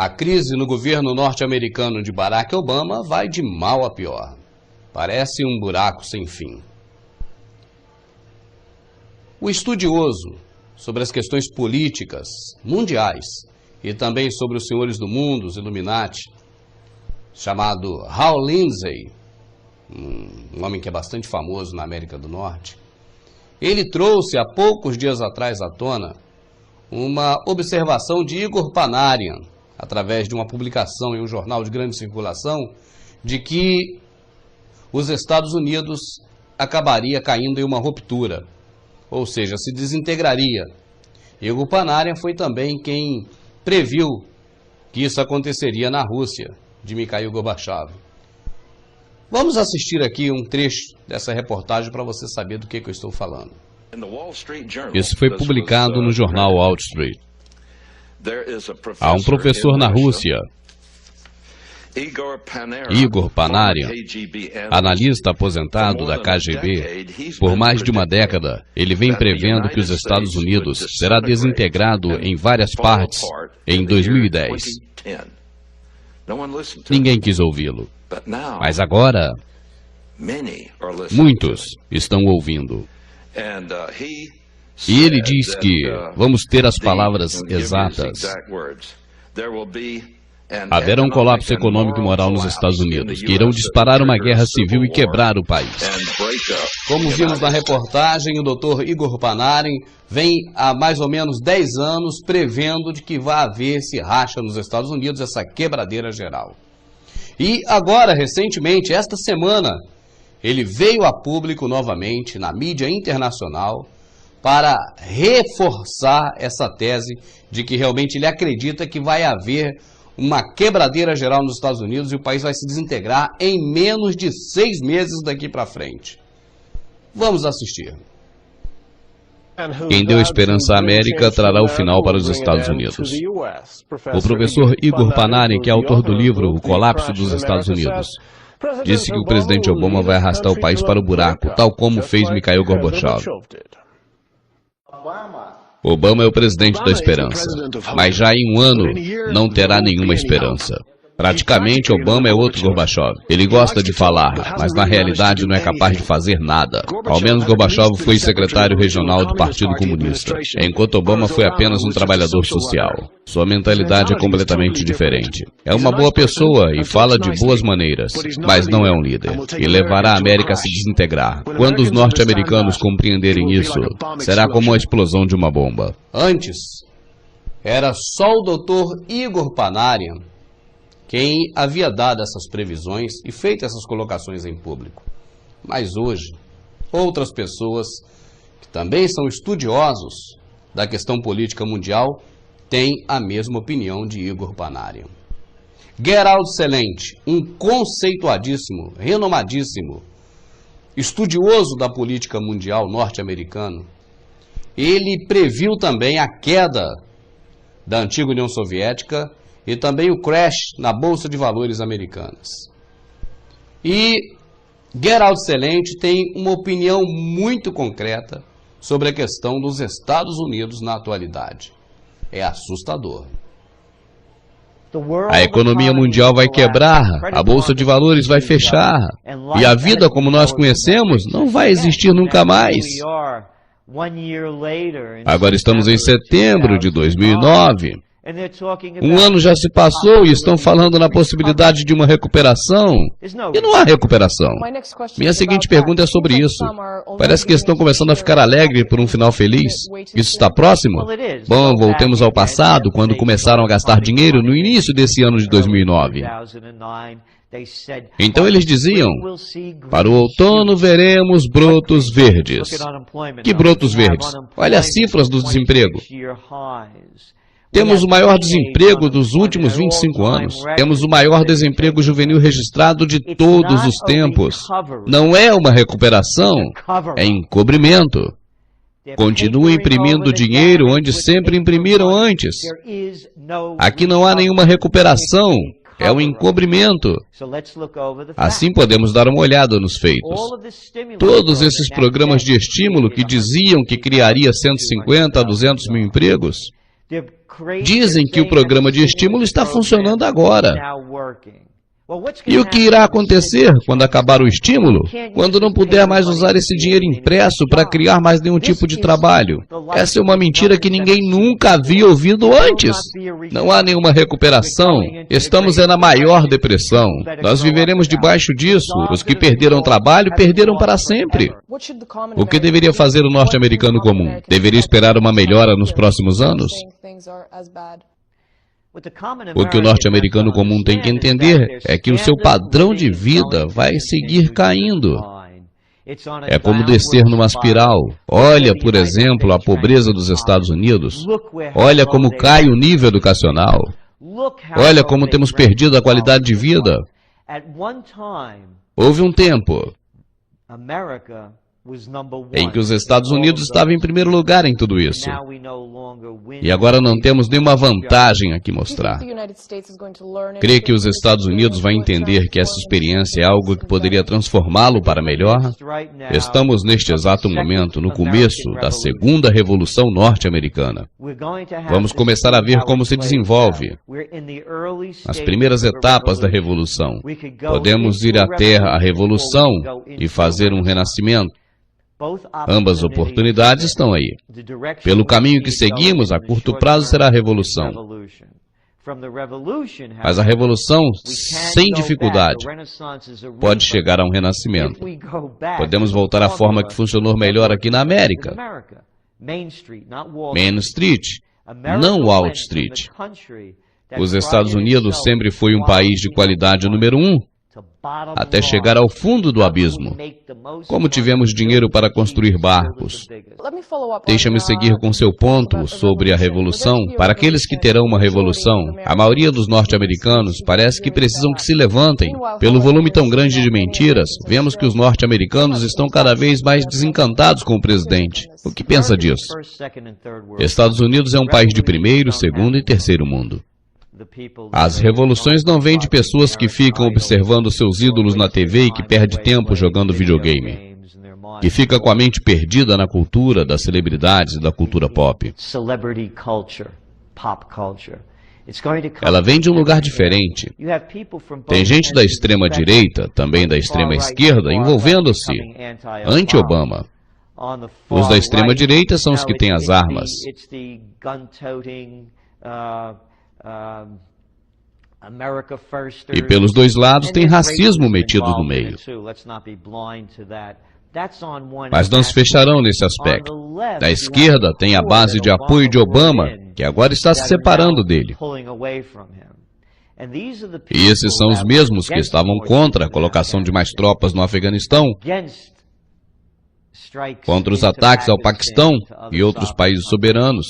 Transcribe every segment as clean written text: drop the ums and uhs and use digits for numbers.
A crise no governo norte-americano de Barack Obama vai de mal a pior. Parece um buraco sem fim. O estudioso sobre as questões políticas mundiais e também sobre os senhores do mundo, os Illuminati, chamado Hal Lindsey, um homem que é bastante famoso na América do Norte, ele trouxe há poucos dias atrás à tona uma observação de Igor Panarian, através de uma publicação em um jornal de grande circulação, de que os Estados Unidos acabaria caindo em uma ruptura, ou seja, se desintegraria. Igor Panarian foi também quem previu que isso aconteceria na Rússia, de Mikhail Gorbachev. Vamos assistir aqui um trecho dessa reportagem para você saber do que eu estou falando. Isso foi publicado no jornal Wall Street. Há um professor na Rússia, Igor Panarian, analista aposentado da KGB. Por mais de uma década, ele vem prevendo que os Estados Unidos será desintegrado em várias partes em 2010. Ninguém quis ouvi-lo, mas agora muitos estão ouvindo. E ele diz que, vamos ter as palavras exatas, haverá um colapso econômico e moral nos Estados Unidos, que irão disparar uma guerra civil e quebrar o país. Como vimos na reportagem, o Dr. Igor Panarian vem há mais ou menos 10 anos prevendo de que vai haver esse racha nos Estados Unidos, essa quebradeira geral. E agora, recentemente, esta semana, ele veio a público novamente, na mídia internacional, para reforçar essa tese de que realmente ele acredita que vai haver uma quebradeira geral nos Estados Unidos e o país vai se desintegrar em menos de 6 meses daqui para frente. Vamos assistir. Quem deu esperança à América trará o final para os Estados Unidos. O professor Igor Panarian, que é autor do livro O Colapso dos Estados Unidos, disse que o presidente Obama vai arrastar o país para o buraco, tal como fez Mikhail Gorbachev. Obama é o presidente da esperança, mas já em um ano não terá nenhuma esperança. Praticamente, Obama é outro Gorbachev. Ele gosta de falar, mas na realidade não é capaz de fazer nada. Ao menos Gorbachev foi secretário regional do Partido Comunista, enquanto Obama foi apenas um trabalhador social. Sua mentalidade é completamente diferente. É uma boa pessoa e fala de boas maneiras, mas não é um líder. E levará a América a se desintegrar. Quando os norte-americanos compreenderem isso, será como a explosão de uma bomba. Antes, era só o Dr. Igor Panarian quem havia dado essas previsões e feito essas colocações em público. Mas hoje, outras pessoas, que também são estudiosos da questão política mundial, têm a mesma opinião de Igor Panarian. Gerald Celente, um conceituadíssimo, renomadíssimo, estudioso da política mundial norte-americano, ele previu também a queda da antiga União Soviética e também o crash na Bolsa de Valores americanas. E Gerald Celente tem uma opinião muito concreta sobre a questão dos Estados Unidos na atualidade. É assustador. A economia mundial vai quebrar, a Bolsa de Valores vai fechar, e a vida como nós conhecemos não vai existir nunca mais. Agora estamos em setembro de 2009. Um ano já se passou e estão falando na possibilidade de uma recuperação. E não há recuperação. Minha seguinte pergunta é sobre isso. Parece que estão começando a ficar alegres por um final feliz. Isso está próximo? Bom, voltemos ao passado, quando começaram a gastar dinheiro no início desse ano de 2009. Então eles diziam, para o outono veremos brotos verdes. Que brotos verdes? Olha as cifras do desemprego. Temos o maior desemprego dos últimos 25 anos. Temos o maior desemprego juvenil registrado de todos os tempos. Não é uma recuperação, é encobrimento. Continuam imprimindo dinheiro onde sempre imprimiram antes. Aqui não há nenhuma recuperação, é um encobrimento. Assim podemos dar uma olhada nos feitos. Todos esses programas de estímulo que diziam que criaria 150 a 200 mil empregos, Dizem que o programa de estímulo está funcionando agora. E o que irá acontecer quando acabar o estímulo? Quando não puder mais usar esse dinheiro impresso para criar mais nenhum tipo de trabalho? Essa é uma mentira que ninguém nunca havia ouvido antes. Não há nenhuma recuperação. Estamos na maior depressão. Nós viveremos debaixo disso. Os que perderam trabalho, perderam para sempre. O que deveria fazer o norte-americano comum? Deveria esperar uma melhora nos próximos anos? O que o norte-americano comum tem que entender é que o seu padrão de vida vai seguir caindo. É como descer numa espiral. Olha, por exemplo, a pobreza dos Estados Unidos. Olha como cai o nível educacional. Olha como temos perdido a qualidade de vida. Houve um tempo em que os Estados Unidos estavam em primeiro lugar em tudo isso. E agora não temos nenhuma vantagem a que mostrar. Crê que os Estados Unidos vão entender que essa experiência é algo que poderia transformá-lo para melhor? Estamos neste exato momento no começo da segunda revolução norte-americana. Vamos começar a ver como se desenvolve. As primeiras etapas da revolução. Podemos ir até a revolução e fazer um renascimento. Ambas oportunidades estão aí. Pelo caminho que seguimos, a curto prazo será a revolução. Mas a revolução, sem dificuldade, pode chegar a um renascimento. Podemos voltar à forma que funcionou melhor aqui na América. Main Street, não Wall Street. Os Estados Unidos sempre foi um país de qualidade número 1. Até chegar ao fundo do abismo. Como tivemos dinheiro para construir barcos? Deixa-me seguir com seu ponto sobre a revolução. Para aqueles que terão uma revolução, a maioria dos norte-americanos parece que precisam que se levantem. Pelo volume tão grande de mentiras, vemos que os norte-americanos estão cada vez mais desencantados com o presidente. O que pensa disso? Estados Unidos é um país de primeiro, segundo e terceiro mundo. As revoluções não vêm de pessoas que ficam observando seus ídolos na TV e que perdem tempo jogando videogame, que fica com a mente perdida na cultura das celebridades e da cultura pop. Ela vem de um lugar diferente. Tem gente da extrema-direita, também da extrema-esquerda, envolvendo-se anti-Obama. Os da extrema-direita são os que têm as armas. E pelos dois lados tem racismo metido no meio. Mas não se fecharão nesse aspecto. Da esquerda tem a base de apoio de Obama, que agora está se separando dele. E esses são os mesmos que estavam contra a colocação de mais tropas no Afeganistão, contra os ataques ao Paquistão e outros países soberanos.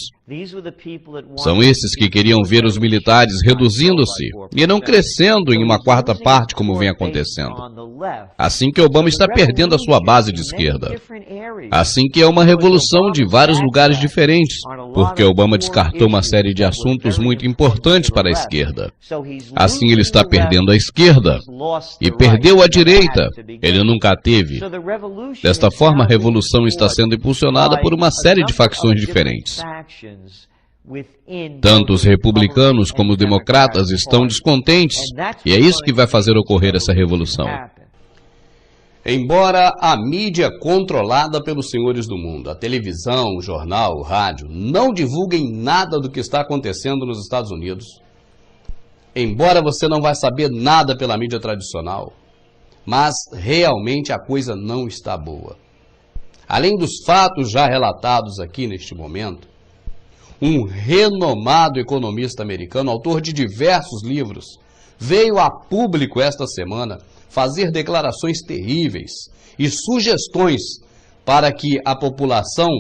São esses que queriam ver os militares reduzindo-se e não crescendo em uma quarta parte como vem acontecendo. Assim que Obama está perdendo a sua base de esquerda. Assim que é uma revolução de vários lugares diferentes, porque Obama descartou uma série de assuntos muito importantes para a esquerda. Assim ele está perdendo a esquerda e perdeu a direita. Ele nunca a teve. Desta forma, a revolução está sendo impulsionada por uma série de facções diferentes. Tanto os republicanos como os democratas estão descontentes, e é isso que vai fazer ocorrer essa revolução. Embora a mídia controlada pelos senhores do mundo, a televisão, o jornal, o rádio, não divulguem nada do que está acontecendo nos Estados Unidos, embora você não vai saber nada pela mídia tradicional, mas realmente a coisa não está boa. Além dos fatos já relatados aqui neste momento, um renomado economista americano, autor de diversos livros, veio a público esta semana fazer declarações terríveis e sugestões para que a população,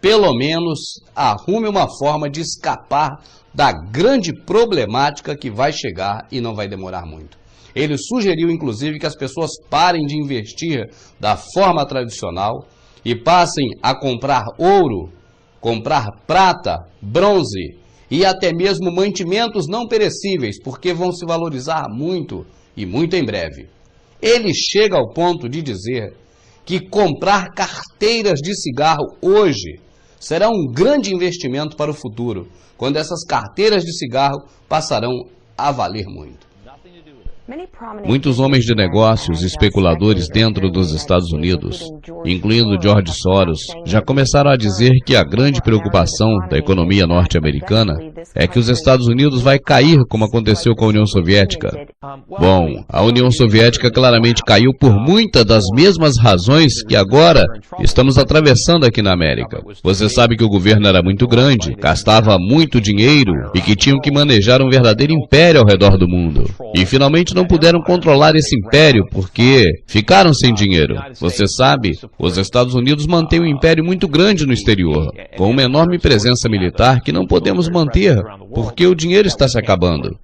pelo menos, arrume uma forma de escapar da grande problemática que vai chegar e não vai demorar muito. Ele sugeriu, inclusive, que as pessoas parem de investir da forma tradicional e passem a comprar ouro, comprar prata, bronze e até mesmo mantimentos não perecíveis, porque vão se valorizar muito e muito em breve. Ele chega ao ponto de dizer que comprar carteiras de cigarro hoje será um grande investimento para o futuro, quando essas carteiras de cigarro passarão a valer muito. Muitos homens de negócios e especuladores dentro dos Estados Unidos, incluindo George Soros, já começaram a dizer que a grande preocupação da economia norte-americana é que os Estados Unidos vai cair como aconteceu com a União Soviética. Bom, a União Soviética claramente caiu por muitas das mesmas razões que agora estamos atravessando aqui na América. Você sabe que o governo era muito grande, gastava muito dinheiro e que tinham que manejar um verdadeiro império ao redor do mundo. E finalmente não puderam controlar esse império porque ficaram sem dinheiro. Você sabe, os Estados Unidos mantêm um império muito grande no exterior, com uma enorme presença militar que não podemos manter porque o dinheiro está se acabando.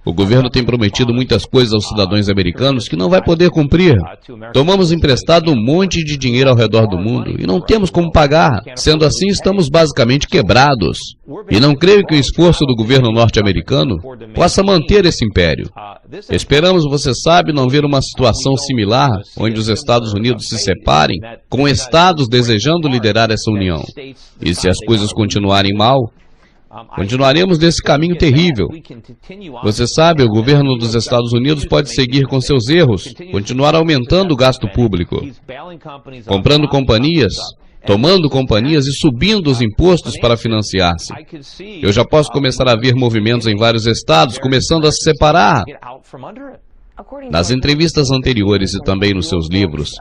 O governo tem prometido muitas coisas aos cidadãos americanos que não vai poder cumprir. Tomamos emprestado um monte de dinheiro ao redor do mundo e não temos como pagar. Sendo assim, estamos basicamente quebrados. E não creio que o esforço do governo norte-americano possa manter esse império. Esperamos, você sabe, não ver uma situação similar, onde os Estados Unidos se separem, com estados desejando liderar essa união. E se as coisas continuarem mal, continuaremos nesse caminho terrível. Você sabe, o governo dos Estados Unidos pode seguir com seus erros, continuar aumentando o gasto público, comprando companhias, tomando companhias e subindo os impostos para financiar-se. Eu já posso começar a ver movimentos em vários estados começando a se separar. Nas entrevistas anteriores e também nos seus livros,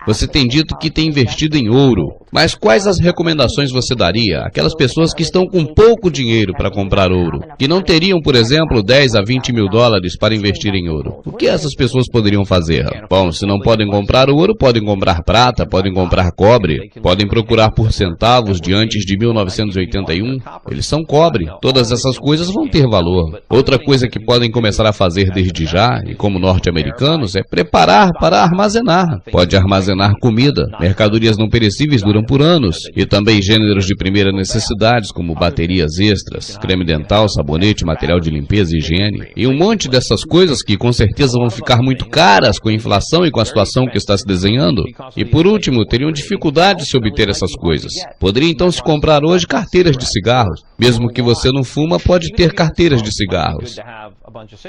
você tem dito que tem investido em ouro. Mas quais as recomendações você daria àquelas pessoas que estão com pouco dinheiro para comprar ouro, que não teriam, por exemplo, 10 a 20 mil dólares para investir em ouro? O que essas pessoas poderiam fazer? Bom, se não podem comprar ouro, podem comprar prata, podem comprar cobre, podem procurar por centavos de antes de 1981. Eles são cobre. Todas essas coisas vão ter valor. Outra coisa que podem começar a fazer desde já, e como norte-americanos, é preparar para armazenar. Pode armazenar comida, mercadorias não perecíveis duram por anos, e também gêneros de primeira necessidades, como baterias extras, creme dental, sabonete, material de limpeza e higiene, e um monte dessas coisas que com certeza vão ficar muito caras com a inflação e com a situação que está se desenhando. E por último, teriam dificuldade de se obter essas coisas. Poderia então se comprar hoje carteiras de cigarros. Mesmo que você não fuma, pode ter carteiras de cigarros,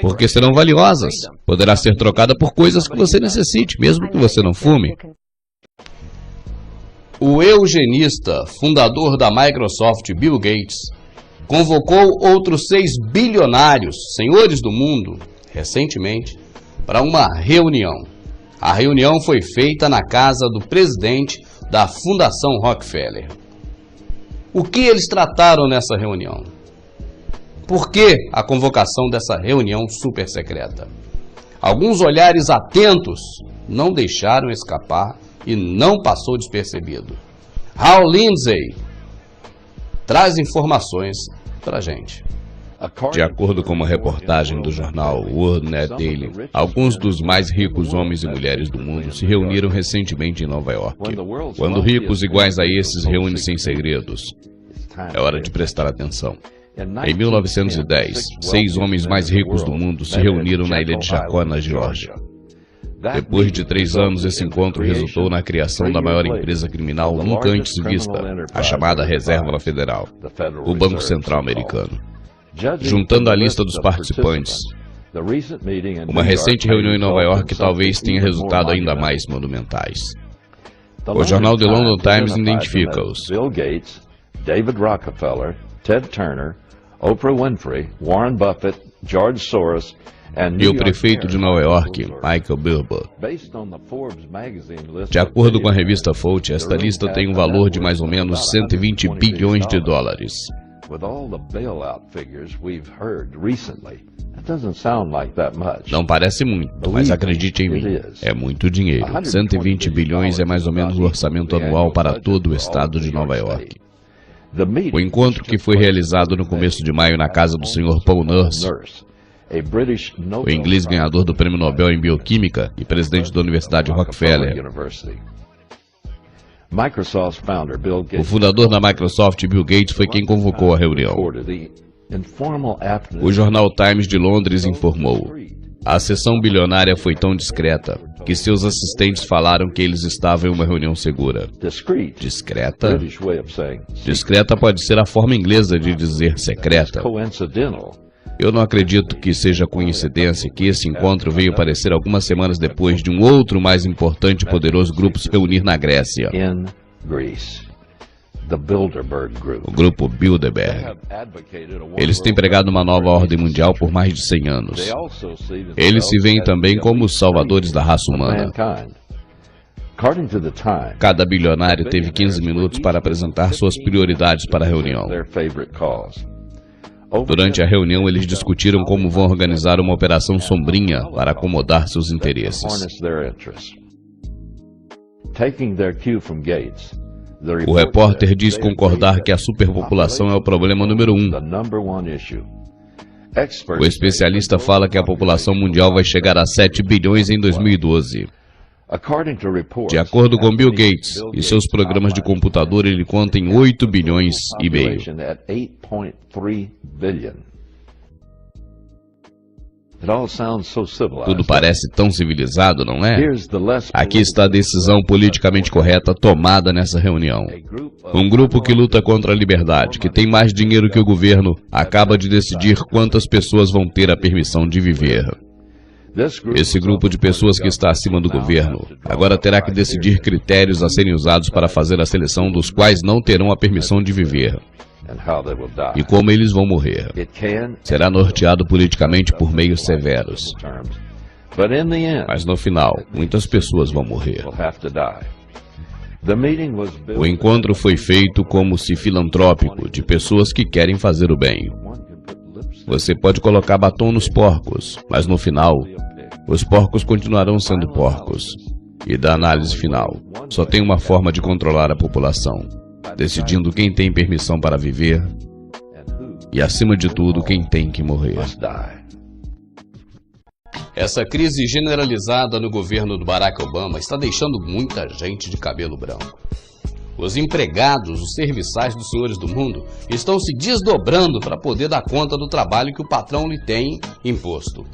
porque serão valiosas. Poderá ser trocada por coisas que você necessite, mesmo que você não fume. O eugenista, fundador da Microsoft, Bill Gates, convocou outros 6 bilionários, senhores do mundo, recentemente, para uma reunião. A reunião foi feita na casa do presidente da Fundação Rockefeller. O que eles trataram nessa reunião? Por que a convocação dessa reunião super secreta? Alguns olhares atentos não deixaram escapar e não passou despercebido. Hal Lindsey traz informações para a gente. De acordo com uma reportagem do jornal World Net Daily, alguns dos mais ricos homens e mulheres do mundo se reuniram recentemente em Nova York. Quando ricos iguais a esses reúnem-se em segredos, é hora de prestar atenção. Em 1910, 6 homens mais ricos do mundo se reuniram na ilha de Jacó, na Geórgia. Depois de 3 anos, esse encontro resultou na criação da maior empresa criminal nunca antes vista, a chamada Reserva Federal, o Banco Central Americano. Juntando a lista dos participantes, uma recente reunião em Nova York talvez tenha resultado ainda mais monumentais. O jornal The London Times identifica-os: Bill Gates, David Rockefeller, Ted Turner, Oprah Winfrey, Warren Buffett, George Soros e o prefeito de Nova York, Michael Bilber. De acordo com a revista Forbes, esta lista tem um valor de mais ou menos 120 bilhões de dólares. Não parece muito, mas acredite em mim, é muito dinheiro. 120 bilhões é mais ou menos o orçamento anual para todo o estado de Nova York. O encontro que foi realizado no começo de maio na casa do Sr. Paul Nurse, o inglês ganhador do Prêmio Nobel em Bioquímica e presidente da Universidade Rockefeller. O fundador da Microsoft, Bill Gates, foi quem convocou a reunião. O jornal Times de Londres informou: a sessão bilionária foi tão discreta que seus assistentes falaram que eles estavam em uma reunião segura. Discreta? Discreta pode ser a forma inglesa de dizer secreta. Eu não acredito que seja coincidência que esse encontro veio aparecer algumas semanas depois de um outro mais importante e poderoso grupo se reunir na Grécia. O grupo Bilderberg. Eles têm pregado uma nova ordem mundial por mais de 100 anos. Eles se veem também como os salvadores da raça humana. Cada bilionário teve 15 minutos para apresentar suas prioridades para a reunião. Durante a reunião, eles discutiram como vão organizar uma operação sombrinha para acomodar seus interesses. O repórter diz concordar que a superpopulação é o problema número 1. O especialista fala que a população mundial vai chegar a 7 bilhões em 2012. De acordo com Bill Gates e seus programas de computador, ele conta em 8 bilhões e meio. Tudo parece tão civilizado, não é? Aqui está a decisão politicamente correta tomada nessa reunião. Um grupo que luta contra a liberdade, que tem mais dinheiro que o governo, acaba de decidir quantas pessoas vão ter a permissão de viver. Esse grupo de pessoas que está acima do governo agora terá que decidir critérios a serem usados para fazer a seleção dos quais não terão a permissão de viver e como eles vão morrer. Será norteado politicamente por meios severos. Mas no final, muitas pessoas vão morrer. O encontro foi feito como se filantrópico, de pessoas que querem fazer o bem. Você pode colocar batom nos porcos, mas no final, os porcos continuarão sendo porcos. E da análise final, só tem uma forma de controlar a população, decidindo quem tem permissão para viver e, acima de tudo, quem tem que morrer. Essa crise generalizada no governo do Barack Obama está deixando muita gente de cabelo branco. Os empregados, os serviçais dos senhores do mundo estão se desdobrando para poder dar conta do trabalho que o patrão lhe tem imposto.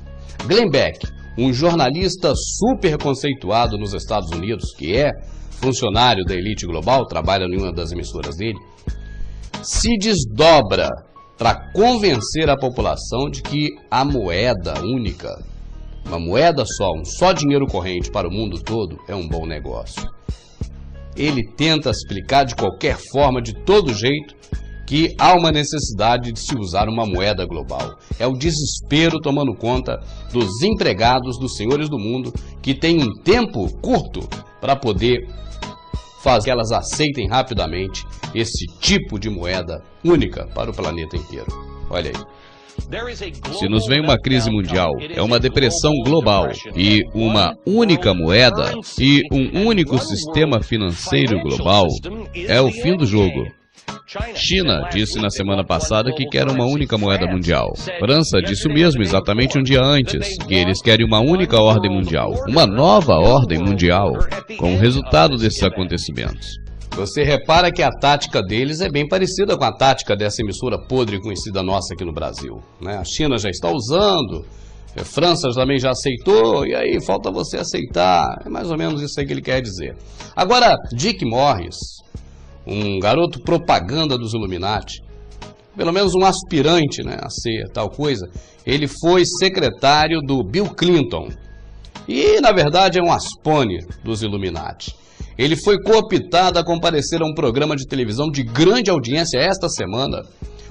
Glenn Beck, um jornalista super conceituado nos Estados Unidos, que é funcionário da elite global, trabalha em uma das emissoras dele, se desdobra para convencer a população de que a moeda única, uma moeda só, um só dinheiro corrente para o mundo todo, é um bom negócio. Ele tenta explicar de qualquer forma, de todo jeito, que há uma necessidade de se usar uma moeda global. É o desespero tomando conta dos empregados, dos senhores do mundo, que têm um tempo curto para poder fazer que elas aceitem rapidamente esse tipo de moeda única para o planeta inteiro. Olha aí. Se nos vem uma crise mundial, é uma depressão global, e uma única moeda e um único sistema financeiro global é o fim do jogo. China disse na semana passada que quer uma única moeda mundial. França disse o mesmo exatamente um dia antes, que eles querem uma única ordem mundial, uma nova ordem mundial, como resultado desses acontecimentos. Você repara que a tática deles é bem parecida com a tática dessa emissora podre conhecida nossa aqui no Brasil, né? A China já está usando, a França também já aceitou, e aí falta você aceitar. É mais ou menos isso aí que ele quer dizer. Agora, Dick Morris, um garoto propaganda dos Illuminati, pelo menos um aspirante, né, a ser tal coisa, ele foi secretário do Bill Clinton e, na verdade, é um aspone dos Illuminati. Ele foi cooptado a comparecer a um programa de televisão de grande audiência esta semana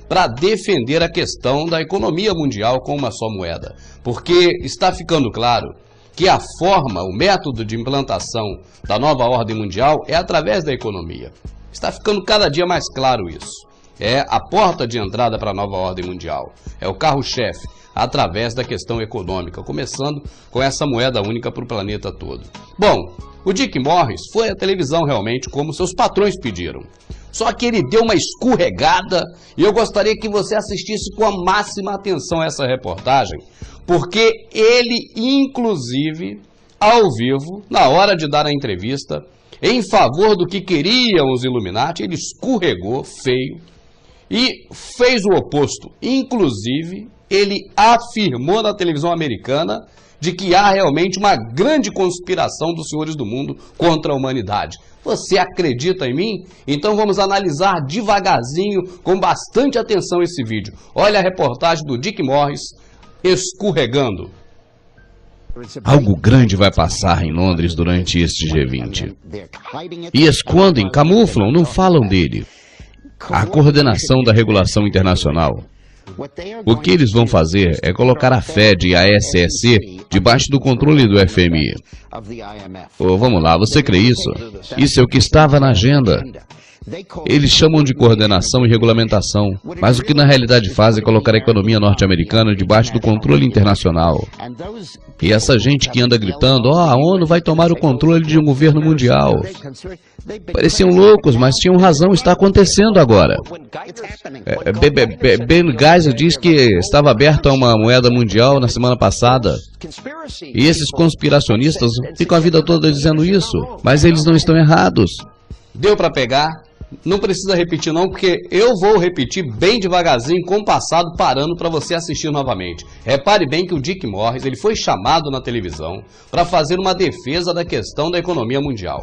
para defender a questão da economia mundial com uma só moeda. Porque está ficando claro que a forma, o método de implantação da nova ordem mundial é através da economia. Está ficando cada dia mais claro isso. É a porta de entrada para a nova ordem mundial. É o carro-chefe, através da questão econômica, começando com essa moeda única para o planeta todo. Bom, o Dick Morris foi à televisão realmente como seus patrões pediram. Só que ele deu uma escorregada e eu gostaria que você assistisse com a máxima atenção a essa reportagem, porque ele, inclusive, ao vivo, na hora de dar a entrevista, em favor do que queriam os Illuminati, ele escorregou feio e fez o oposto. Inclusive, ele afirmou na televisão americana de que há realmente uma grande conspiração dos senhores do mundo contra a humanidade. Você acredita em mim? Então vamos analisar devagarzinho, com bastante atenção esse vídeo. Olha a reportagem do Dick Morris escorregando. Algo grande vai passar em Londres durante este G20. E escondem, camuflam, não falam dele. A coordenação da regulação internacional. O que eles vão fazer é colocar a Fed e a SEC debaixo do controle do FMI. Oh, vamos lá, você crê isso? Isso é o que estava na agenda. Eles chamam de coordenação e regulamentação, mas o que na realidade faz é colocar a economia norte-americana debaixo do controle internacional. E essa gente que anda gritando, a ONU vai tomar o controle de um governo mundial. Pareciam loucos, mas tinham razão, está acontecendo agora. Ben Geisel diz que estava aberto a uma moeda mundial na semana passada. E esses conspiracionistas ficam a vida toda dizendo isso, mas eles não estão errados. Deu para pegar? Não precisa repetir não, porque eu vou repetir bem devagarzinho, compassado, parando para você assistir novamente. Repare bem que o Dick Morris ele foi chamado na televisão para fazer uma defesa da questão da economia mundial.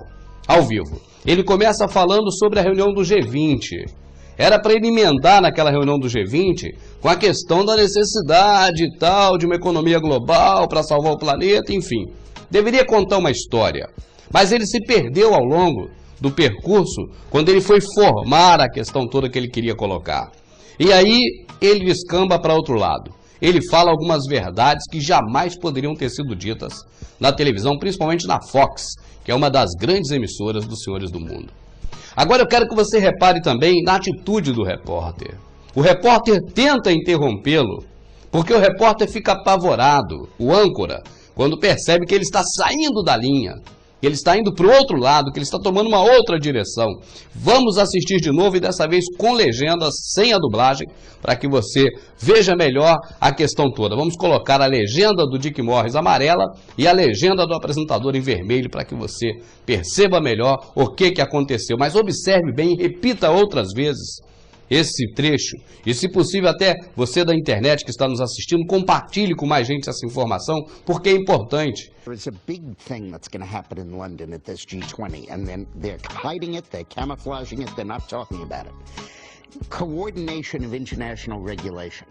Ao vivo. Ele começa falando sobre a reunião do G20. Era para ele emendar naquela reunião do G20 com a questão da necessidade e tal, de uma economia global para salvar o planeta, enfim. Deveria contar uma história. Mas ele se perdeu ao longo do percurso, quando ele foi formar a questão toda que ele queria colocar. E aí ele descamba para outro lado. Ele fala algumas verdades que jamais poderiam ter sido ditas na televisão, principalmente na Fox, que é uma das grandes emissoras dos senhores do mundo. Agora eu quero que você repare também na atitude do repórter. O repórter tenta interrompê-lo, porque o repórter fica apavorado, o âncora, quando percebe que ele está saindo da linha, que ele está indo para o outro lado, que ele está tomando uma outra direção. Vamos assistir de novo e dessa vez com legendas, sem a dublagem, para que você veja melhor a questão toda. Vamos colocar a legenda do Dick Morris amarela e a legenda do apresentador em vermelho, para que você perceba melhor o que aconteceu. Mas observe bem e repita outras vezes esse trecho, e se possível até você da internet que está nos assistindo, compartilhe com mais gente essa informação, porque é importante. There's a big thing that's going to happen in London at this G20, and then they're hiding it, they're camouflaging it, they're not talking about it. Coordination of international regulation.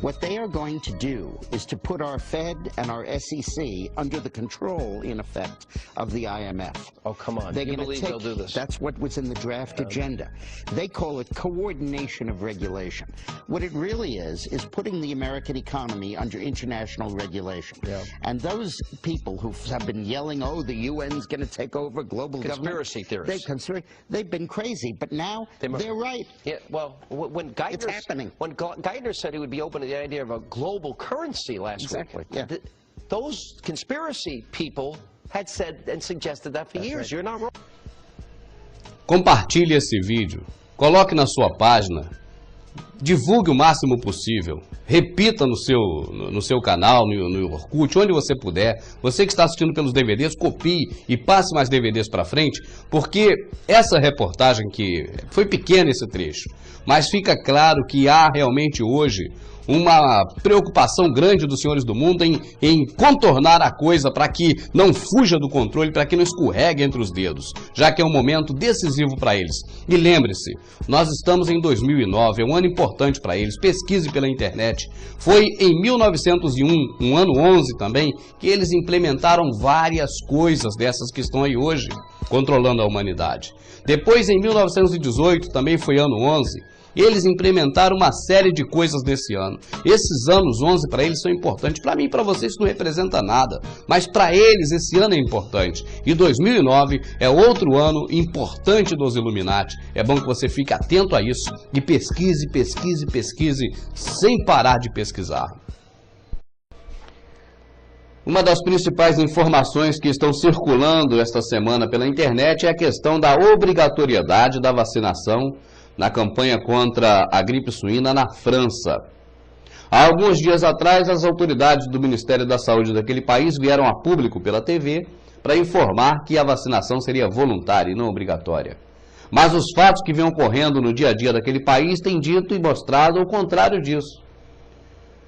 What they are going to do is to put our Fed and our SEC under the control, in effect, of the IMF. Oh, come on. They're You going to believe take, they'll do this? That's what was in the draft agenda. They call it coordination of regulation. What it really is putting the American economy under international regulation. Yeah. And those people who have been yelling, oh, the UN's going to take over global Conspiracy government. theorists. They've been crazy, but now they're right. Yeah, well, when It's happening. When Geithner said he would be open to the idea of a global currency last Exactly, week, yeah. those conspiracy people had said and suggested that for years. right. You're not wrong. Compartilhe esse vídeo, coloque na sua página, divulgue o máximo possível, repita no seu canal, no Orkut, onde você puder. Você que está assistindo pelos DVDs, copie e passe mais DVDs para frente, porque essa reportagem, que foi pequeno esse trecho, mas fica claro que há realmente hoje uma preocupação grande dos senhores do mundo em contornar a coisa para que não fuja do controle, para que não escorregue entre os dedos, já que é um momento decisivo para eles. E lembre-se, nós estamos em 2009, é um ano importante para eles, pesquise pela internet. Foi em 1901, um ano 11 também, que eles implementaram várias coisas dessas que estão aí hoje, controlando a humanidade. Depois, em 1918, também foi ano 11, eles implementaram uma série de coisas desse ano. Esses anos 11 para eles são importantes. Para mim e para vocês isso não representa nada, mas para eles esse ano é importante. E 2009 é outro ano importante dos Illuminati. É bom que você fique atento a isso e pesquise, pesquise, pesquise, sem parar de pesquisar. Uma das principais informações que estão circulando esta semana pela internet é a questão da obrigatoriedade da vacinação na campanha contra a gripe suína na França. Há alguns dias atrás, as autoridades do Ministério da Saúde daquele país vieram a público pela TV para informar que a vacinação seria voluntária e não obrigatória. Mas os fatos que vêm ocorrendo no dia a dia daquele país têm dito e mostrado o contrário disso.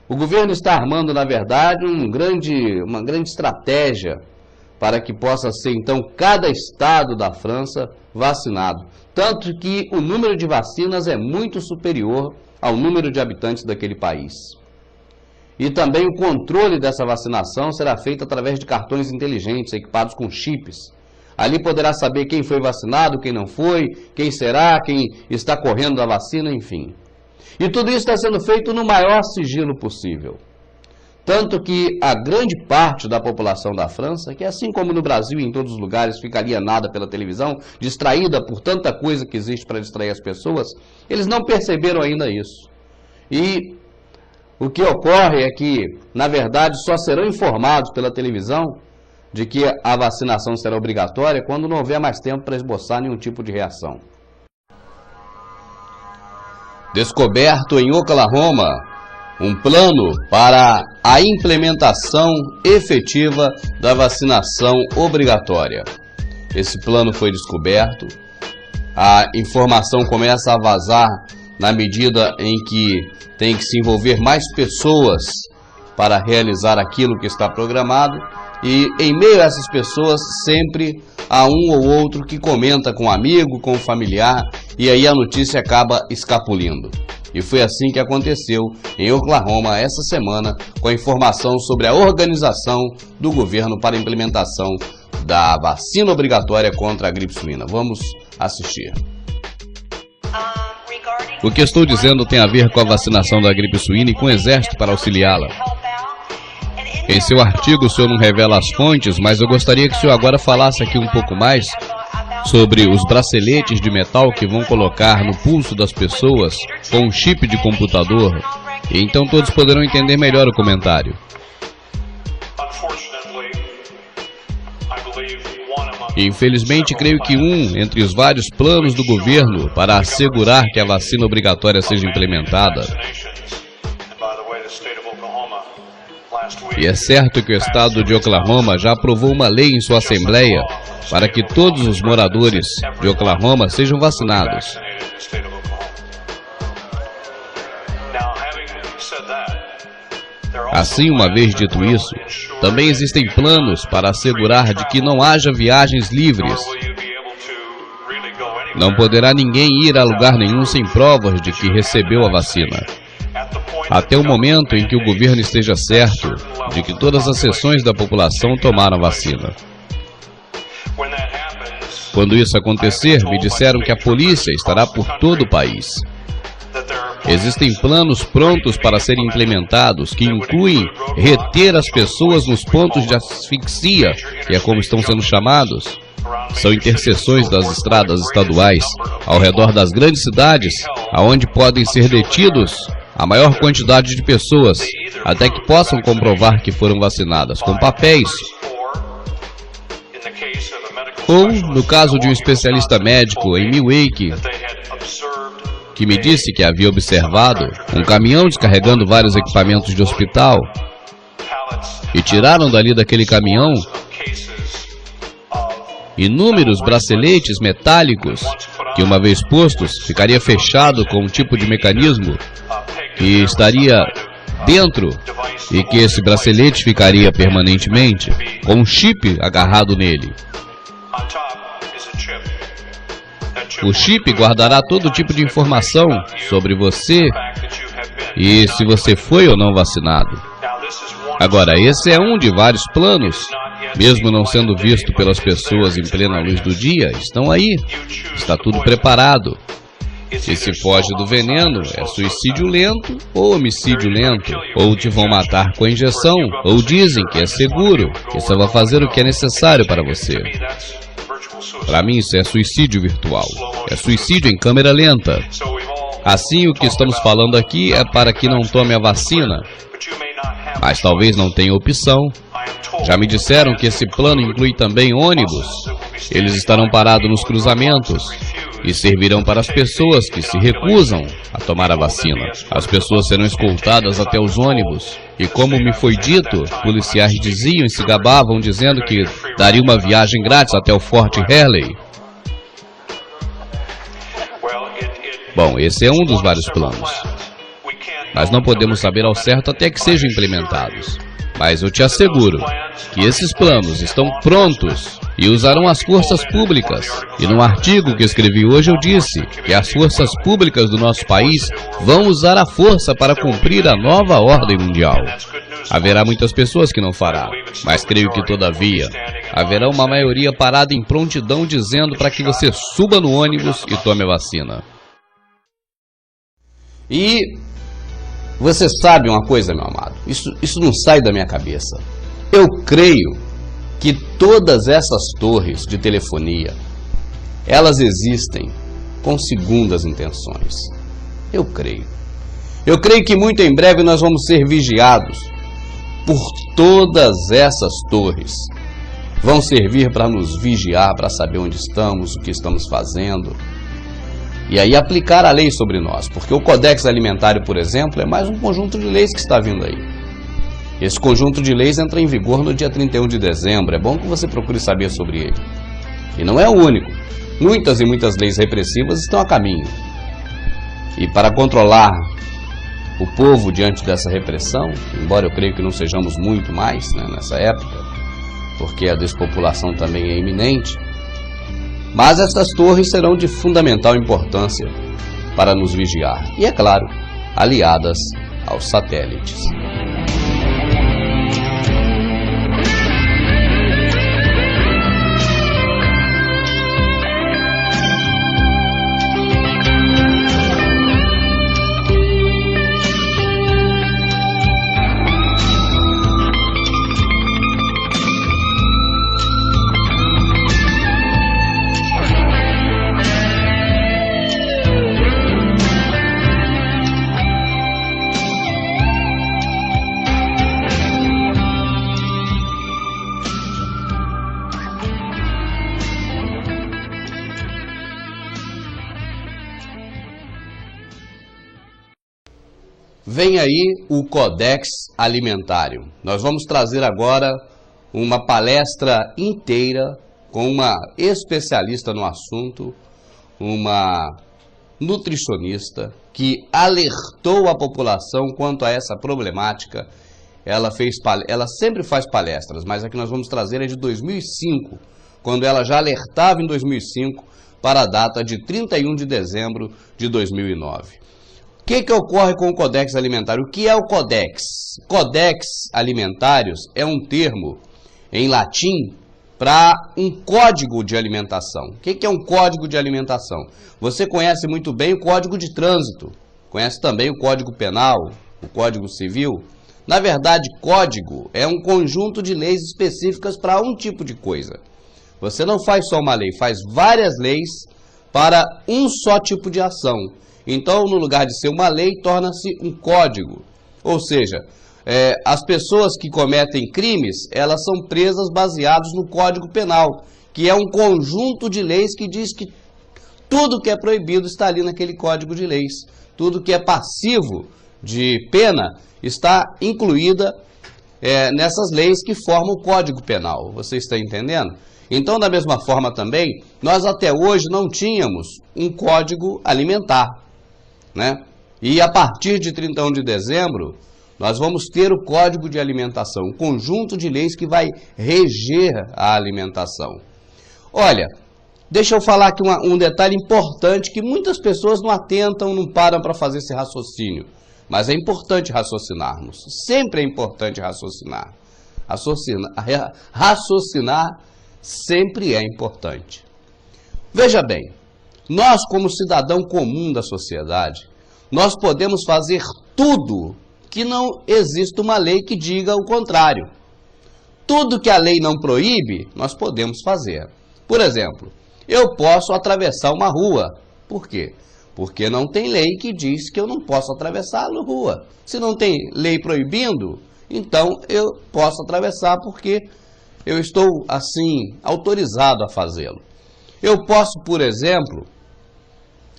O governo está armando, na verdade, uma grande estratégia para que possa ser, então, cada estado da França vacinado. Tanto que o número de vacinas é muito superior ao número de habitantes daquele país. E também o controle dessa vacinação será feito através de cartões inteligentes equipados com chips. Ali poderá saber quem foi vacinado, quem não foi, quem será, quem está correndo da vacina, enfim. E tudo isso está sendo feito no maior sigilo possível. Tanto que a grande parte da população da França, que assim como no Brasil e em todos os lugares fica alienada pela televisão, distraída por tanta coisa que existe para distrair as pessoas, eles não perceberam ainda isso. E o que ocorre é que, na verdade, só serão informados pela televisão de que a vacinação será obrigatória quando não houver mais tempo para esboçar nenhum tipo de reação. Descoberto em Oklahoma um plano para a implementação efetiva da vacinação obrigatória. Esse plano foi descoberto, a informação começa a vazar na medida em que tem que se envolver mais pessoas para realizar aquilo que está programado, e em meio a essas pessoas sempre há um ou outro que comenta com um amigo, com um familiar, e aí a notícia acaba escapulindo. E foi assim que aconteceu em Oklahoma essa semana, com a informação sobre a organização do governo para a implementação da vacina obrigatória contra a gripe suína. Vamos assistir. O que estou dizendo tem a ver com a vacinação da gripe suína e com o exército para auxiliá-la. Em seu artigo o senhor não revela as fontes, mas eu gostaria que o senhor agora falasse aqui um pouco mais sobre os braceletes de metal que vão colocar no pulso das pessoas com um chip de computador, e então todos poderão entender melhor o comentário. Infelizmente, creio que entre os vários planos do governo para assegurar que a vacina obrigatória seja implementada, e é certo que o estado de Oklahoma já aprovou uma lei em sua assembleia para que todos os moradores de Oklahoma sejam vacinados. Assim, uma vez dito isso, também existem planos para assegurar de que não haja viagens livres. Não poderá ninguém ir a lugar nenhum sem provas de que recebeu a vacina, até o momento em que o governo esteja certo de que todas as seções da população tomaram a vacina. Quando isso acontecer, me disseram que a polícia estará por todo o país. Existem planos prontos para serem implementados que incluem reter as pessoas nos pontos de asfixia, que é como estão sendo chamados. São interseções das estradas estaduais ao redor das grandes cidades, aonde podem ser detidos a maior quantidade de pessoas, até que possam comprovar que foram vacinadas com papéis. Ou, no caso de um especialista médico em Milwaukee, que me disse que havia observado um caminhão descarregando vários equipamentos de hospital, e tiraram dali daquele caminhão inúmeros braceletes metálicos que, uma vez postos, ficaria fechado com um tipo de mecanismo que estaria dentro e que esse bracelete ficaria permanentemente com um chip agarrado nele. O chip guardará todo tipo de informação sobre você e se você foi ou não vacinado. Agora, esse é um de vários planos, mesmo não sendo visto pelas pessoas em plena luz do dia, estão aí, está tudo preparado. E se foge do veneno, é suicídio lento ou homicídio lento, ou te vão matar com a injeção, ou dizem que é seguro, que só vai fazer o que é necessário para você. Para mim isso é suicídio virtual, é suicídio em câmera lenta. Assim, o que estamos falando aqui é para que não tome a vacina, mas talvez não tenha opção. Já me disseram que esse plano inclui também ônibus. Eles estarão parados nos cruzamentos e servirão para as pessoas que se recusam a tomar a vacina. As pessoas serão escoltadas até os ônibus. E como me foi dito, policiais diziam e se gabavam dizendo que daria uma viagem grátis até o Forte Hurley. Bom, esse é um dos vários planos. Mas não podemos saber ao certo até que sejam implementados. Mas eu te asseguro que esses planos estão prontos e usarão as forças públicas. E no artigo que escrevi hoje eu disse que as forças públicas do nosso país vão usar a força para cumprir a nova ordem mundial. Haverá muitas pessoas que não fará, mas creio que todavia haverá uma maioria parada em prontidão dizendo para que você suba no ônibus e tome a vacina. E você sabe uma coisa, meu amado, isso não sai da minha cabeça. Eu creio que todas essas torres de telefonia, elas existem com segundas intenções. Eu creio. Eu creio que muito em breve nós vamos ser vigiados por todas essas torres. Vão servir para nos vigiar, para saber onde estamos, o que estamos fazendo. E aí aplicar a lei sobre nós, porque o Codex Alimentário, por exemplo, é mais um conjunto de leis que está vindo aí. Esse conjunto de leis entra em vigor no dia 31 de dezembro, é bom que você procure saber sobre ele. E não é o único, muitas e muitas leis repressivas estão a caminho. E para controlar o povo diante dessa repressão, embora eu creio que não sejamos muito mais, né, nessa época, porque a despopulação também é iminente, mas essas torres serão de fundamental importância para nos vigiar. E, é claro, aliadas aos satélites. Vem aí o Codex Alimentário. Nós vamos trazer agora uma palestra inteira com uma especialista no assunto, uma nutricionista que alertou a população quanto a essa problemática. Ela sempre faz palestras, mas a que nós vamos trazer é de 2005, quando ela já alertava em 2005 para a data de 31 de dezembro de 2009. O que ocorre com o Codex Alimentário? O que é o Codex? Codex Alimentários é um termo em latim para um código de alimentação. O que é um código de alimentação? Você conhece muito bem o Código de Trânsito, conhece também o Código Penal, o Código Civil. Na verdade, código é um conjunto de leis específicas para um tipo de coisa. Você não faz só uma lei, faz várias leis para um só tipo de ação. Então, no lugar de ser uma lei, torna-se um código. Ou seja, as pessoas que cometem crimes, elas são presas baseadas no Código Penal, que é um conjunto de leis que diz que tudo que é proibido está ali naquele Código de Leis. Tudo que é passivo de pena está incluída nessas leis que formam o Código Penal. Você está entendendo? Então, da mesma forma também, nós até hoje não tínhamos um Código Alimentar, né? E a partir de 31 de dezembro, nós vamos ter o Código de Alimentação, um conjunto de leis que vai reger a alimentação. Olha, deixa eu falar aqui um detalhe importante que muitas pessoas não atentam, não param para fazer esse raciocínio. Mas é importante raciocinarmos, sempre é importante raciocinar. Raciocinar sempre é importante. Veja bem, nós como cidadão comum da sociedade, nós podemos fazer tudo que não existe uma lei que diga o contrário. Tudo que a lei não proíbe, nós podemos fazer. Por exemplo, eu posso atravessar uma rua. Por quê? Porque não tem lei que diz que eu não posso atravessar a rua. Se não tem lei proibindo, então eu posso atravessar porque eu estou, assim, autorizado a fazê-lo. Eu posso, por exemplo,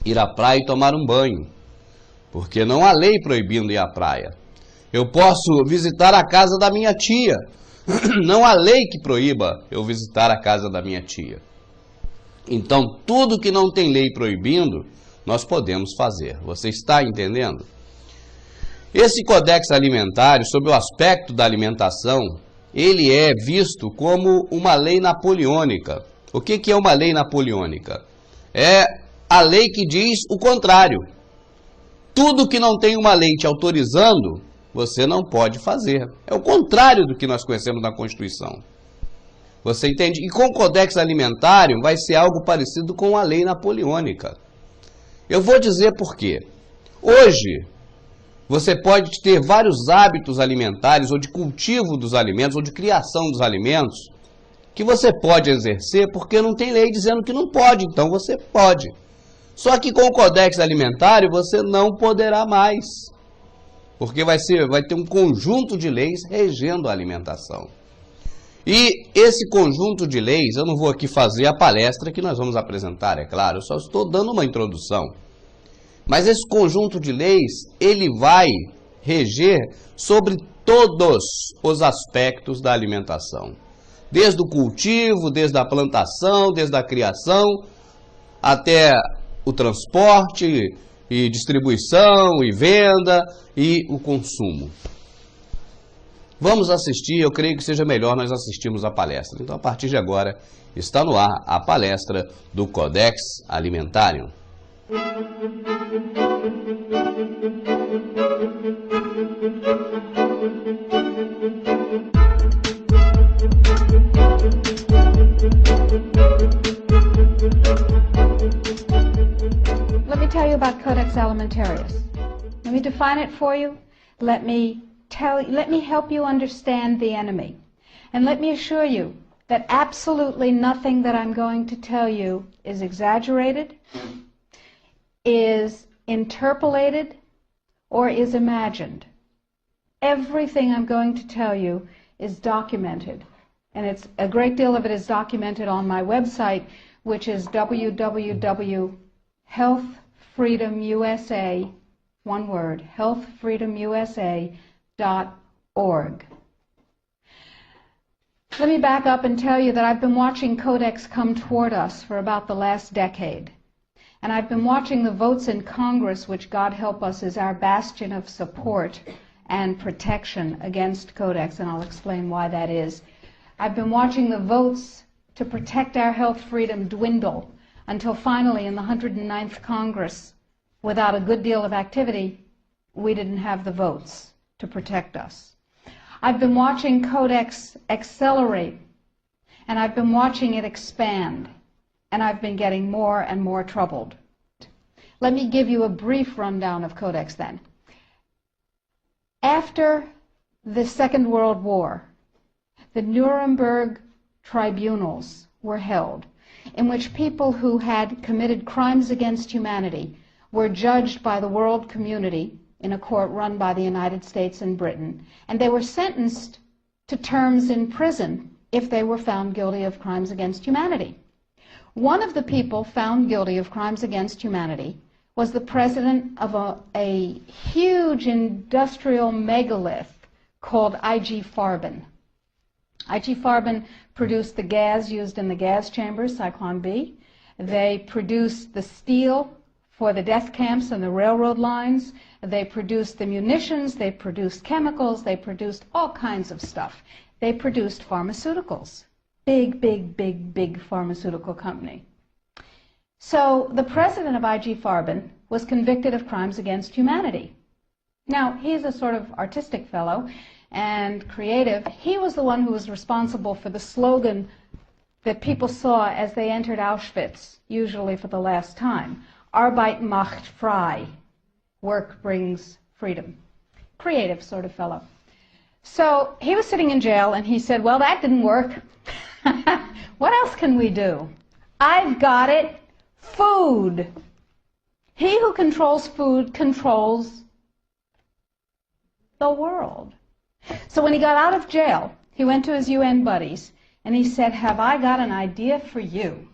ir à praia e tomar um banho, porque não há lei proibindo ir à praia. Eu posso visitar a casa da minha tia. Não há lei que proíba eu visitar a casa da minha tia. Então, tudo que não tem lei proibindo, nós podemos fazer. Você está entendendo? Esse Codex Alimentar, sob o aspecto da alimentação, ele é visto como uma lei napoleônica. O que é uma lei napoleônica? É a lei que diz o contrário. Tudo que não tem uma lei te autorizando, você não pode fazer. É o contrário do que nós conhecemos na Constituição. Você entende? E com o Codex Alimentário vai ser algo parecido com a lei napoleônica. Eu vou dizer por quê. Hoje, você pode ter vários hábitos alimentares, ou de cultivo dos alimentos, ou de criação dos alimentos, que você pode exercer porque não tem lei dizendo que não pode, então você pode. Só que com o Codex Alimentário você não poderá mais, porque vai ter um conjunto de leis regendo a alimentação. E esse conjunto de leis, eu não vou aqui fazer a palestra que nós vamos apresentar, é claro, eu só estou dando uma introdução. Mas esse conjunto de leis, ele vai reger sobre todos os aspectos da alimentação. Desde o cultivo, desde a plantação, desde a criação, até o transporte e distribuição e venda e o consumo. Vamos assistir, eu creio que seja melhor nós assistirmos a palestra. Então, a partir de agora, está no ar a palestra do Codex Alimentarium. Let me tell you about Codex Alimentarius. Let me define it for you. Let me help you understand the enemy. And let me assure you that absolutely nothing that I'm going to tell you is exaggerated, is interpolated, or is imagined. Everything I'm going to tell you is documented. And it's a great deal of it is documented on my website, which is www.healthfreedomusa, one word, healthfreedomusa.org. Let me back up and tell you that I've been watching Codex come toward us for about the last decade. And I've been watching the votes in Congress, which, God help us, is our bastion of support and protection against Codex, and I'll explain why that is. I've been watching the votes to protect our health freedom dwindle until finally in the 109th Congress, without a good deal of activity, we didn't have the votes to protect us. I've been watching Codex accelerate, and I've been watching it expand, and I've been getting more and more troubled. Let me give you a brief rundown of Codex then. After the Second World War, the Nuremberg tribunals were held, in which people who had committed crimes against humanity were judged by the world community in a court run by the United States and Britain, and they were sentenced to terms in prison if they were found guilty of crimes against humanity. One of the people found guilty of crimes against humanity was the president of a huge industrial megalith called I.G. Farben. I.G. Farben produced the gas used in the gas chambers, Zyklon B. They produced the steel for the death camps and the railroad lines. They produced the munitions, they produced chemicals, they produced all kinds of stuff. They produced pharmaceuticals. Big, big, big, big pharmaceutical company. So the president of I.G. Farben was convicted of crimes against humanity. Now, he's a sort of artistic fellow and creative. He was the one who was responsible for the slogan that people saw as they entered Auschwitz, usually for the last time. Arbeit macht frei. Work brings freedom. Creative sort of fellow. So he was sitting in jail and he said, well, that didn't work. What else can we do? I've got it. Food. He who controls food controls the world. So when he got out of jail, he went to his UN buddies and he said, have I got an idea for you?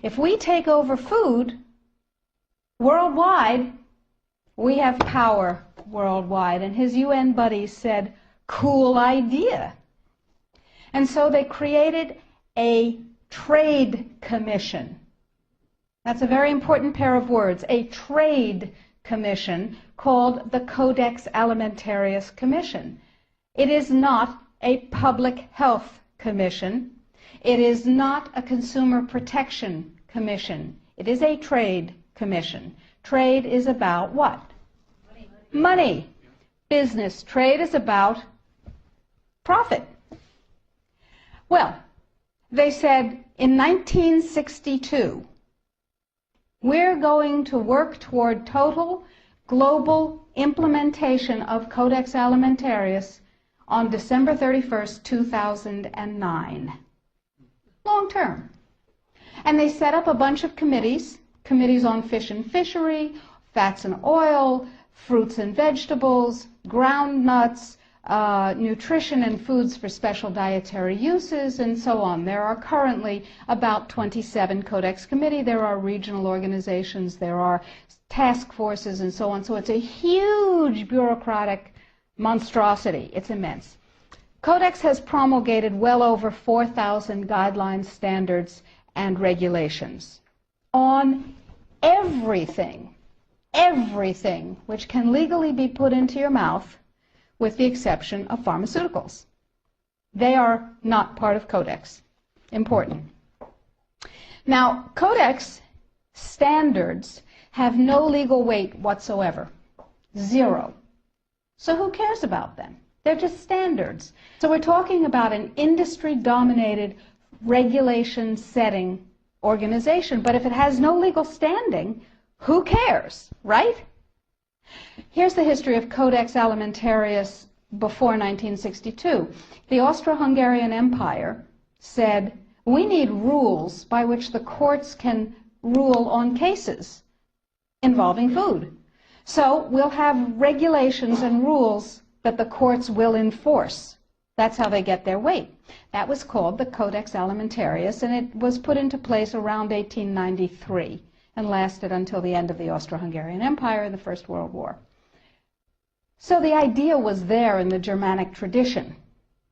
If we take over food worldwide, we have power worldwide. And his UN buddies said, cool idea. And so they created a trade commission. That's a very important pair of words, a trade commission called the Codex Alimentarius Commission. It is not a public health commission. It is not a consumer protection commission. It is a trade commission. Trade is about what? Money. Business. Trade is about profit. Well, they said in 1962, we're going to work toward total global implementation of Codex Alimentarius on December 31st, 2009. Long term. And they set up a bunch of committees, committees on fish and fishery, fats and oil, fruits and vegetables, ground nuts, nutrition and foods for special dietary uses, and so on. There are currently about 27 Codex committee. There are regional organizations. There are task forces and so on. So it's a huge bureaucratic monstrosity. It's immense. Codex has promulgated well over 4,000 guidelines, standards, and regulations on everything which can legally be put into your mouth, with the exception of pharmaceuticals. They are not part of Codex. Important. Now, Codex standards have no legal weight whatsoever. Zero. So who cares about them? They're just standards. So we're talking about an industry-dominated, regulation-setting organization. But if it has no legal standing, who cares, right? Here's the history of Codex Alimentarius before 1962. The Austro-Hungarian Empire said, we need rules by which the courts can rule on cases involving food. So we'll have regulations and rules that the courts will enforce. That's how they get their weight. That was called the Codex Alimentarius, and it was put into place around 1893 and lasted until the end of the Austro-Hungarian Empire in the First World War. So the idea was there in the Germanic tradition.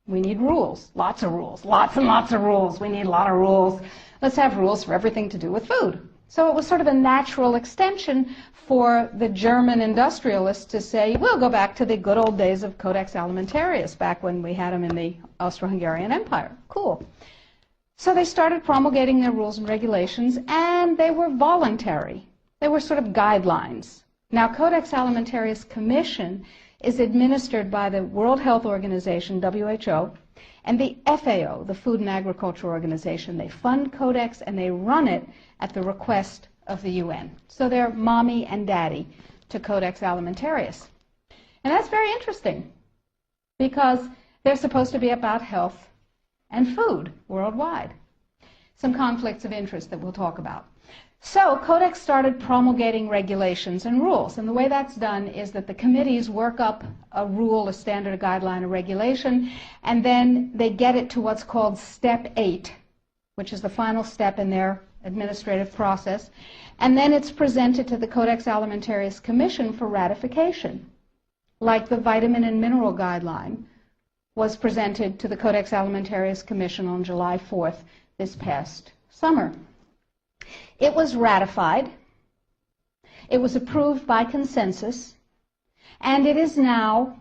We need rules, lots of rules, lots and lots of rules. We need a lot of rules. Let's have rules for everything to do with food. So it was sort of a natural extension for the German industrialists to say, we'll go back to the good old days of Codex Alimentarius, back when we had them in the Austro-Hungarian Empire. Cool. So they started promulgating their rules and regulations, and they were voluntary. They were sort of guidelines. Now, Codex Alimentarius Commission is administered by the World Health Organization, WHO, and the FAO, the Food and Agriculture Organization. They fund Codex, and they run it at the request of the UN. So they're mommy and daddy to Codex Alimentarius. And that's very interesting, because they're supposed to be about health and food worldwide. Some conflicts of interest that we'll talk about. So Codex started promulgating regulations and rules, and the way that's done is that the committees work up a rule, a standard, a guideline, a regulation, and then they get it to what's called Step 8, which is the final step in their administrative process, and then it's presented to the Codex Alimentarius Commission for ratification, like the vitamin and mineral guideline was presented to the Codex Alimentarius Commission on July 4th this past summer. It was ratified, it was approved by consensus, and it is now,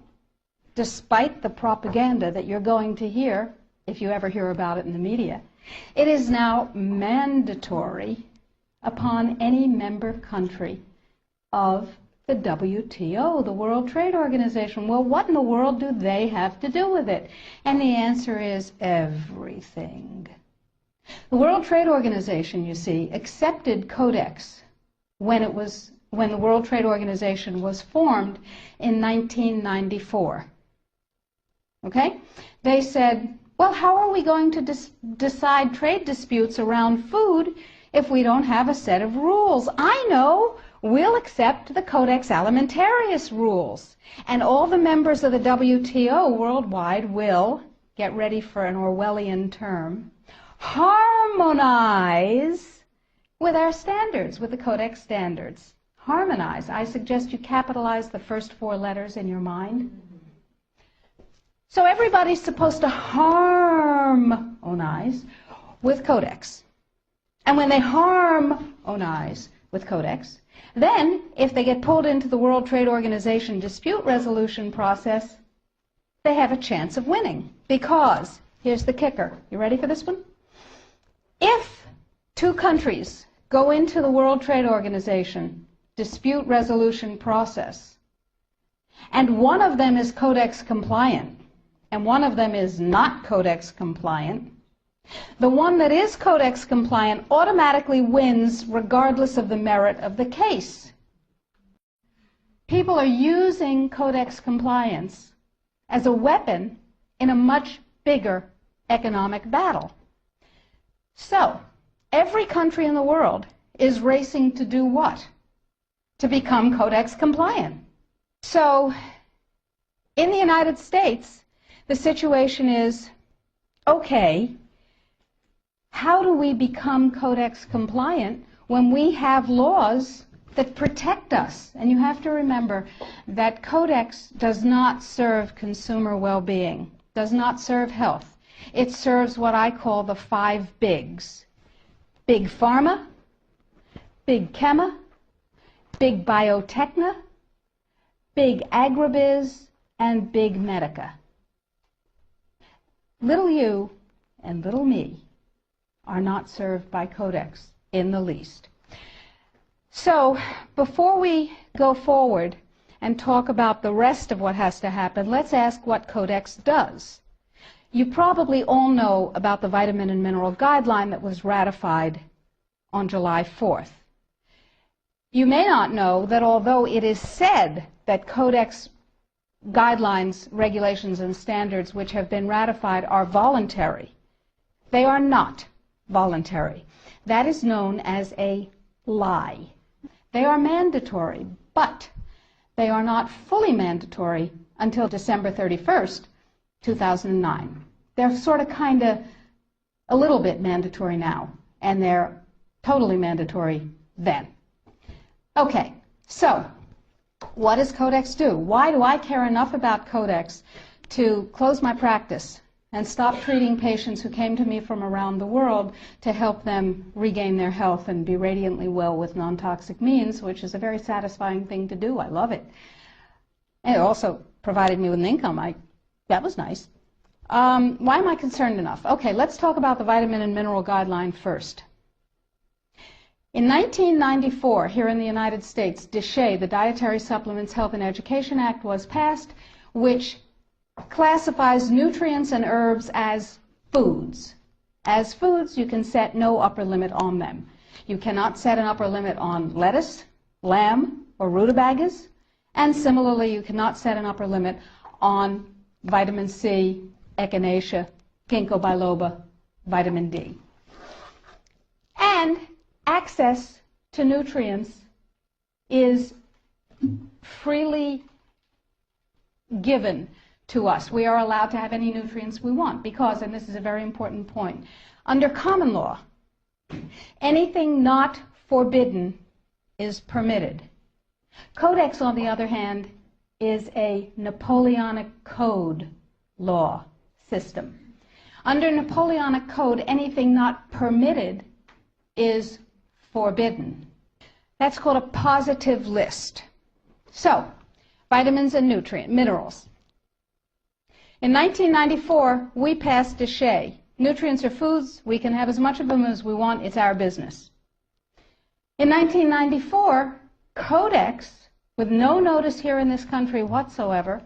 despite the propaganda that you're going to hear, if you ever hear about it in the media, it is now mandatory upon any member country of the WTO, the World Trade Organization. Well, what in the world do they have to do with it? And the answer is everything. The World Trade Organization, you see, accepted Codex when the World Trade Organization was formed in 1994. Okay? They said, well, how are we going to decide trade disputes around food if we don't have a set of rules? I know. We'll accept the Codex Alimentarius rules. And all the members of the WTO worldwide will, get ready for an Orwellian term, harmonize with our standards, with the Codex standards. Harmonize. I suggest you capitalize the first four letters in your mind. So everybody's supposed to harmonize with Codex. And when they harmonize, with Codex. Then, if they get pulled into the World Trade Organization dispute resolution process, they have a chance of winning. Because, here's the kicker. You ready for this one? If two countries go into the World Trade Organization dispute resolution process, and one of them is Codex compliant, and one of them is not Codex compliant, the one that is Codex compliant automatically wins regardless of the merit of the case. People are using Codex compliance as a weapon in a much bigger economic battle. So, every country in the world is racing to do what? To become Codex compliant. So, in the United States, the situation is, okay, how do we become Codex compliant when we have laws that protect us? And you have to remember that Codex does not serve consumer well-being, does not serve health. It serves what I call the 5 bigs. Big Pharma, Big Chema, Big Biotechna, Big Agribiz, and Big Medica. Little you and little me are not served by Codex in the least. So, before we go forward and talk about the rest of what has to happen, let's ask what Codex does. You probably all know about the vitamin and mineral guideline that was ratified on July 4th. You may not know that although it is said that Codex guidelines, regulations, and standards which have been ratified are voluntary, they are not voluntary. That is known as a lie. They are mandatory, but they are not fully mandatory until December 31st, 2009. They're sort of kind of a little bit mandatory now, and they're totally mandatory then. Okay, so what does Codex do? Why do I care enough about Codex to close my practice and stop treating patients who came to me from around the world to help them regain their health and be radiantly well with non-toxic means, which is a very satisfying thing to do. I love it. And it also provided me with an income. That was nice. Why am I concerned enough? Okay, let's talk about the vitamin and mineral guideline first. In 1994, here in the United States, DSHEA, the Dietary Supplements, Health and Education Act, was passed, which classifies nutrients and herbs as foods. As foods, you can set no upper limit on them. You cannot set an upper limit on lettuce, lamb, or rutabagas, and similarly, you cannot set an upper limit on vitamin C, echinacea, ginkgo biloba, vitamin D. And access to nutrients is freely given to us. We are allowed to have any nutrients we want because, and this is a very important point, under common law, anything not forbidden is permitted. Codex, on the other hand, is a Napoleonic Code law system. Under Napoleonic Code, anything not permitted is forbidden. That's called a positive list. So, vitamins and minerals. In 1994, we passed DSHEA. Nutrients are foods. We can have as much of them as we want. It's our business. In 1994, Codex, with no notice here in this country whatsoever,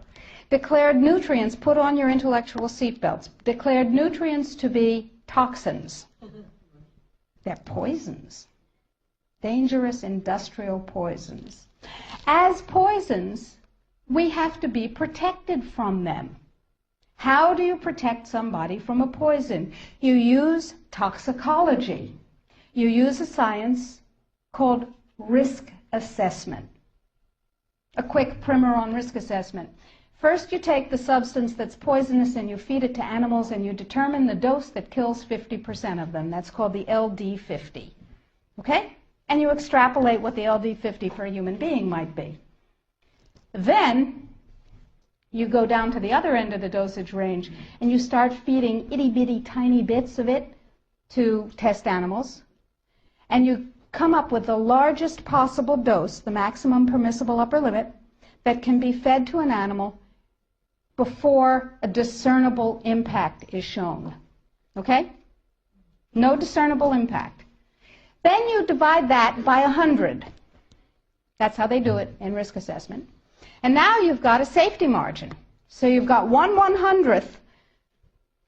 declared nutrients, put on your intellectual seatbelts, declared nutrients to be toxins. They're poisons. Dangerous industrial poisons. As poisons, we have to be protected from them. How do you protect somebody from a poison? You use toxicology. You use a science called risk assessment. A quick primer on risk assessment. First, you take the substance that's poisonous and you feed it to animals and you determine the dose that kills 50% of them. That's called the LD50. Okay? And you extrapolate what the LD50 for a human being might be. Then, you go down to the other end of the dosage range and you start feeding itty-bitty tiny bits of it to test animals. And you come up with the largest possible dose, the maximum permissible upper limit, that can be fed to an animal before a discernible impact is shown. Okay? No discernible impact. Then you divide that by 100. That's how they do it in risk assessment. And now you've got a safety margin. So you've got 1/100th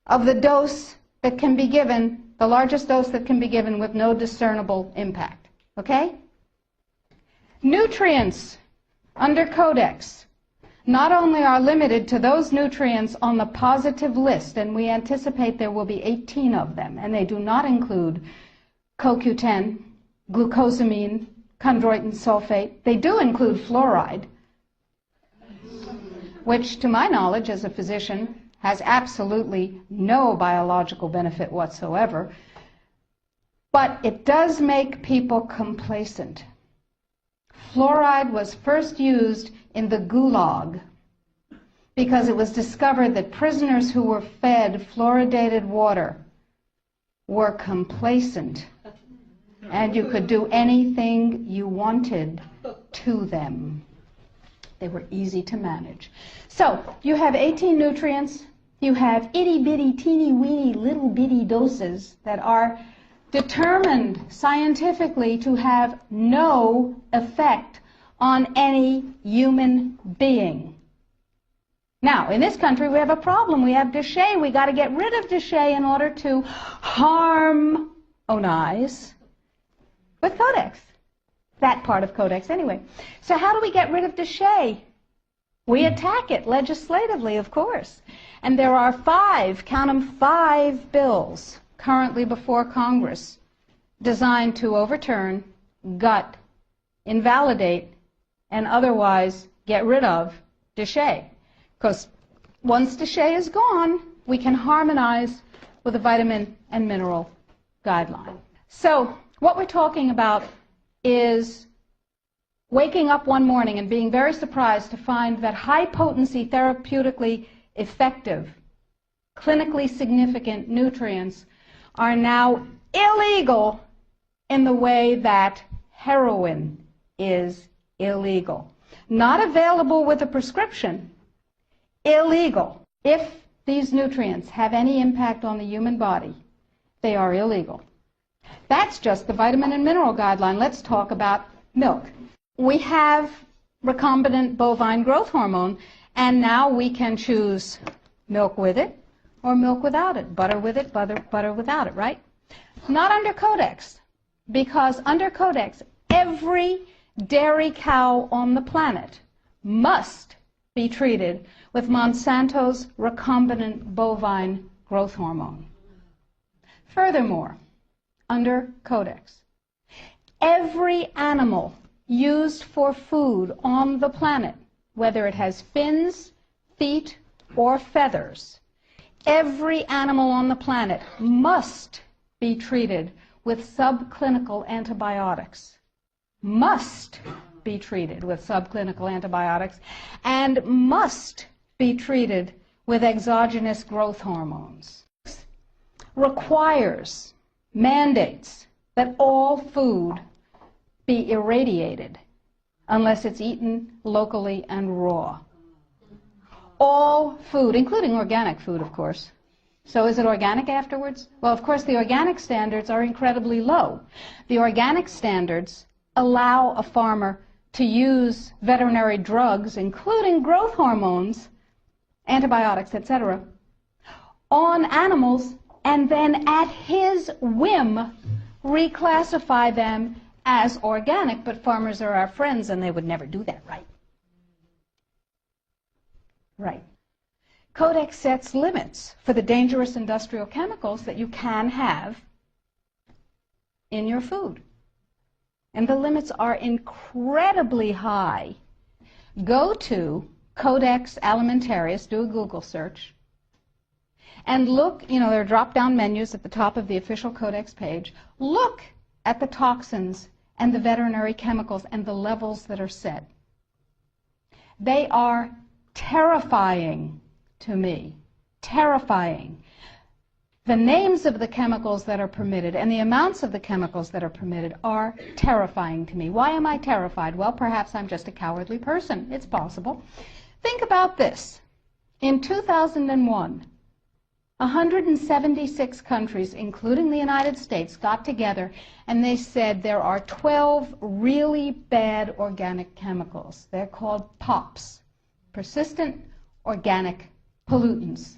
of the dose that can be given, the largest dose that can be given with no discernible impact. Okay? Nutrients under Codex not only are limited to those nutrients on the positive list, and we anticipate there will be 18 of them, and they do not include CoQ10, glucosamine, chondroitin sulfate. They do include fluoride, which, to my knowledge as a physician, has absolutely no biological benefit whatsoever. But it does make people complacent. Fluoride was first used in the Gulag because it was discovered that prisoners who were fed fluoridated water were complacent, and you could do anything you wanted to them. They were easy to manage. So you have 18 nutrients. You have itty-bitty, teeny-weeny, little-bitty doses that are determined scientifically to have no effect on any human being. Now, in this country, we have a problem. We have DSHEA. We got to get rid of DSHEA in order to harmonize with Codex. That part of Codex, anyway. So how do we get rid of DSHEA? We attack it legislatively, of course. And there are 5, count them, 5 bills currently before Congress designed to overturn, gut, invalidate, and otherwise get rid of DSHEA. Because once DSHEA is gone, we can harmonize with the vitamin and mineral guideline. So what we're talking about is waking up one morning and being very surprised to find that high-potency, therapeutically effective, clinically significant nutrients are now illegal in the way that heroin is illegal. Not available with a prescription, illegal. If these nutrients have any impact on the human body, they are illegal. That's just the vitamin and mineral guideline. Let's talk about milk. We have recombinant bovine growth hormone, and now we can choose milk with it or milk without it, butter with it, butter without it, right? Not under Codex, because under Codex, every dairy cow on the planet must be treated with Monsanto's recombinant bovine growth hormone. Furthermore, under Codex, every animal used for food on the planet, whether it has fins, feet, or feathers, every animal on the planet must be treated with subclinical antibiotics. Must be treated with subclinical antibiotics and must be treated with exogenous growth hormones. Requires, mandates that all food be irradiated unless it's eaten locally and raw. All food, including organic food, of course. So is it organic afterwards? Well, of course, the organic standards are incredibly low. The organic standards allow a farmer to use veterinary drugs, including growth hormones, antibiotics, etc., on animals, and then at his whim reclassify them as organic, but farmers are our friends and they would never do that, right? Right. Codex sets limits for the dangerous industrial chemicals that you can have in your food. And the limits are incredibly high. Go to Codex Alimentarius, do a Google search, and look, there are drop-down menus at the top of the official Codex page. Look at the toxins and the veterinary chemicals and the levels that are set. They are terrifying to me. Terrifying. The names of the chemicals that are permitted and the amounts of the chemicals that are permitted are terrifying to me. Why am I terrified? Well, perhaps I'm just a cowardly person. It's possible. Think about this. In 2001, 176 countries, including the United States, got together and they said there are 12 really bad organic chemicals. They're called POPs, persistent organic pollutants.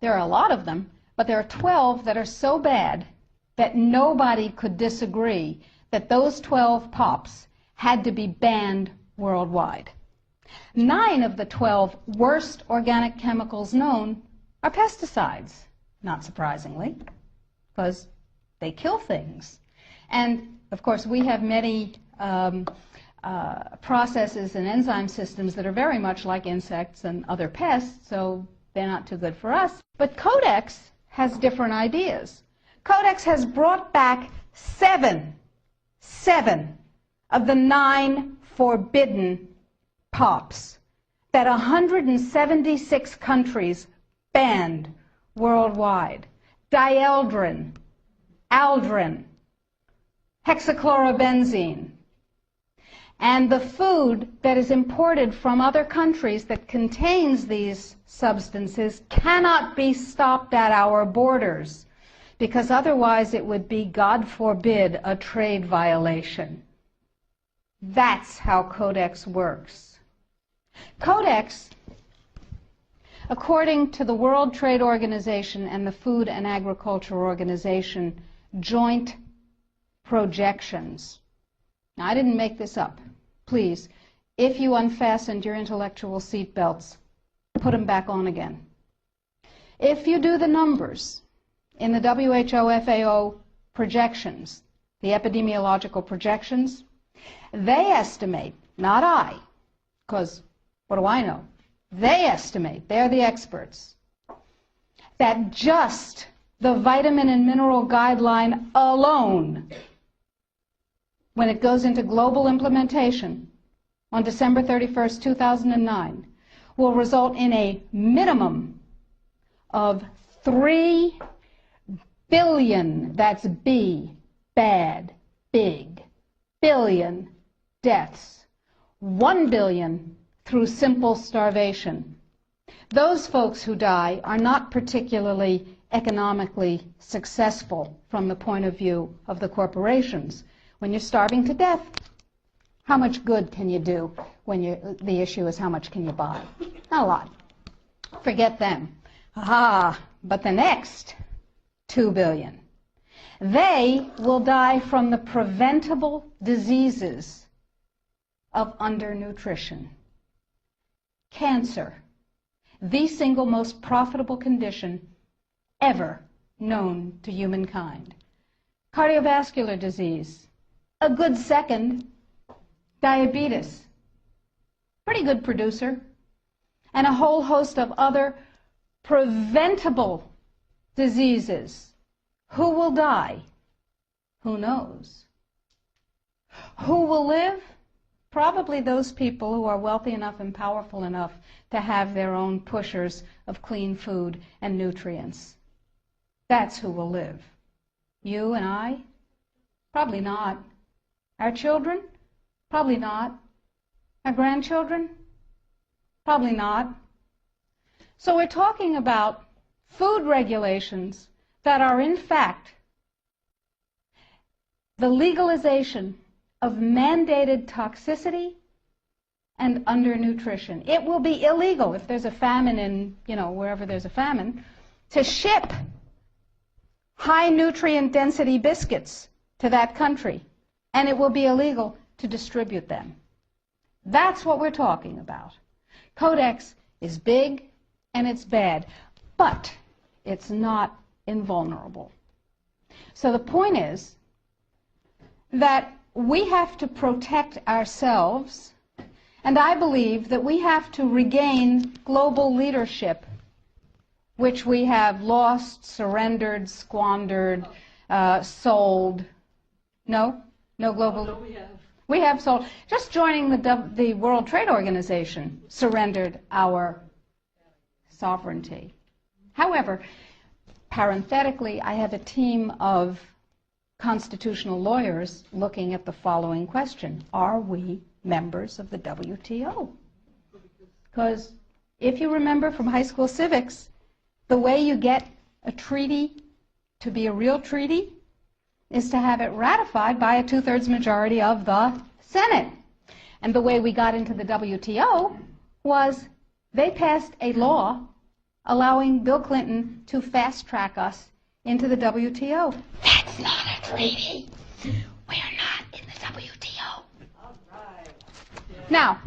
There are a lot of them, but there are 12 that are so bad that nobody could disagree that those 12 POPs had to be banned worldwide. 9 of the 12 worst organic chemicals known are pesticides, not surprisingly, because they kill things. And, of course, we have many processes and enzyme systems that are very much like insects and other pests, so they're not too good for us. But Codex has different ideas. Codex has brought back 7 of the 9 forbidden POPs that 176 countries banned worldwide. Dieldrin, aldrin, hexachlorobenzene. And the food that is imported from other countries that contains these substances cannot be stopped at our borders, because otherwise it would be, God forbid, a trade violation. That's how Codex works. Codex, according to the World Trade Organization and the Food and Agriculture Organization joint projections. Now, I didn't make this up. Please, if you unfastened your intellectual seatbelts, put them back on again. If you do the numbers in the WHO-FAO projections, the epidemiological projections, they estimate, not I, because what do I know? They estimate, they're the experts, that just the vitamin and mineral guideline alone, when it goes into global implementation on December 31st, 2009, will result in a minimum of 3 billion, that's B, bad, big, billion deaths. 1 billion through simple starvation. Those folks who die are not particularly economically successful from the point of view of the corporations. When you're starving to death, how much good can you do when the issue is how much can you buy? Not a lot. Forget them. But the next 2 billion, they will die from the preventable diseases of undernutrition. Cancer, the single most profitable condition ever known to humankind. Cardiovascular disease, a good second. Diabetes, pretty good producer. And a whole host of other preventable diseases. Who will die? Who knows? Who will live? Probably those people who are wealthy enough and powerful enough to have their own pushers of clean food and nutrients. That's who will live. You and I? Probably not. Our children? Probably not. Our grandchildren? Probably not. So we're talking about food regulations that are in fact the legalization of mandated toxicity and undernutrition. It will be illegal if there's a famine in, wherever there's a famine, to ship high nutrient density biscuits to that country. And it will be illegal to distribute them. That's what we're talking about. Codex is big and it's bad, but it's not invulnerable. So the point is that we have to protect ourselves, and I believe that we have to regain global leadership, which we have lost, surrendered, squandered, sold. No global. We have sold. Just joining the World Trade Organization surrendered our sovereignty. However, Parenthetically, I have a team of constitutional lawyers looking at the following question: are we members of the WTO? Because if you remember from high school civics, the way you get a treaty to be a real treaty is to have it ratified by a 2/3 majority of the Senate. And the way we got into the WTO was they passed a law allowing Bill Clinton to fast-track us into the WTO. That's not a treaty. We're not in the WTO. Now,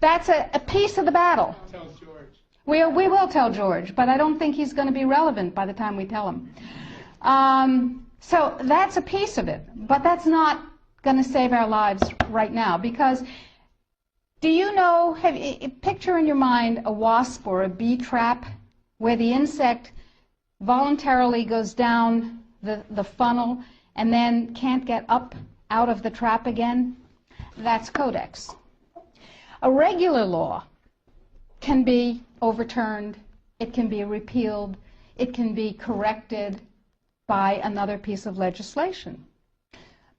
that's a piece of the battle. Tell George. We will tell George, but I don't think he's going to be relevant by the time we tell him. So that's a piece of it, but that's not going to save our lives right now, because do you know, picture in your mind a wasp or a bee trap where the insect voluntarily goes down the funnel and then can't get up out of the trap again? That's Codex. A regular law can be overturned, it can be repealed, it can be corrected by another piece of legislation.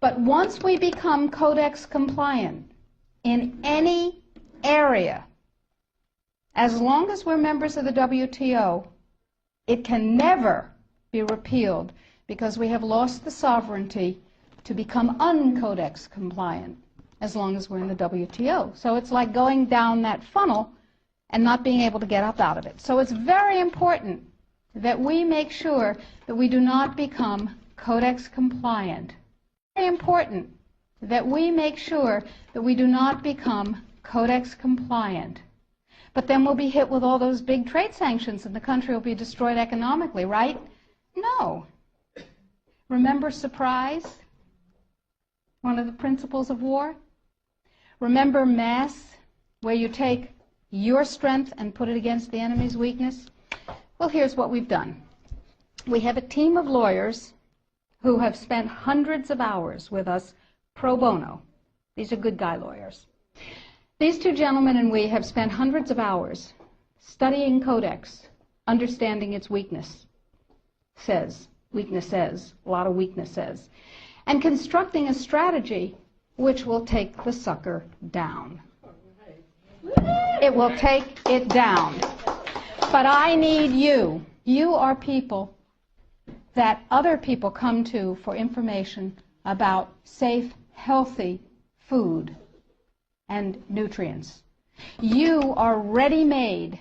But once we become Codex compliant in any area, as long as we're members of the WTO, it can never be repealed, because we have lost the sovereignty to become un-Codex compliant as long as we're in the WTO. So it's like going down that funnel and not being able to get up out of it. So it's very important that we make sure that we do not become Codex compliant. Very important that we make sure that we do not become Codex compliant. But then we'll be hit with all those big trade sanctions and the country will be destroyed economically, right? No. Remember surprise? One of the principles of war? Remember mass, where you take your strength and put it against the enemy's weakness? Well, here's what we've done. We have a team of lawyers who have spent hundreds of hours with us pro bono. These are good guy lawyers. These two gentlemen and we have spent hundreds of hours studying Codex, understanding its weaknesses, a lot of weaknesses, and constructing a strategy which will take the sucker down. It will take it down. But I need you. You are people that other people come to for information about safe, healthy food and nutrients. You are ready-made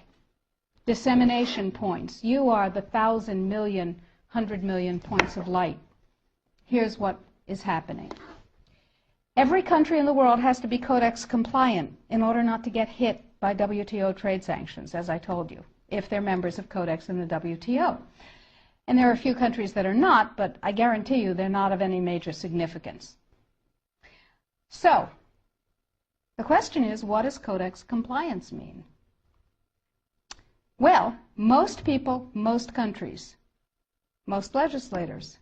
dissemination points. You are the 1,000 million, 100 million points of light. Here's what is happening. Every country in the world has to be Codex compliant in order not to get hit by WTO trade sanctions, as I told you, if they're members of Codex in the WTO. And there are a few countries that are not, but I guarantee you they're not of any major significance. So, the question is, what does Codex compliance mean? Well, most people, most countries, most legislators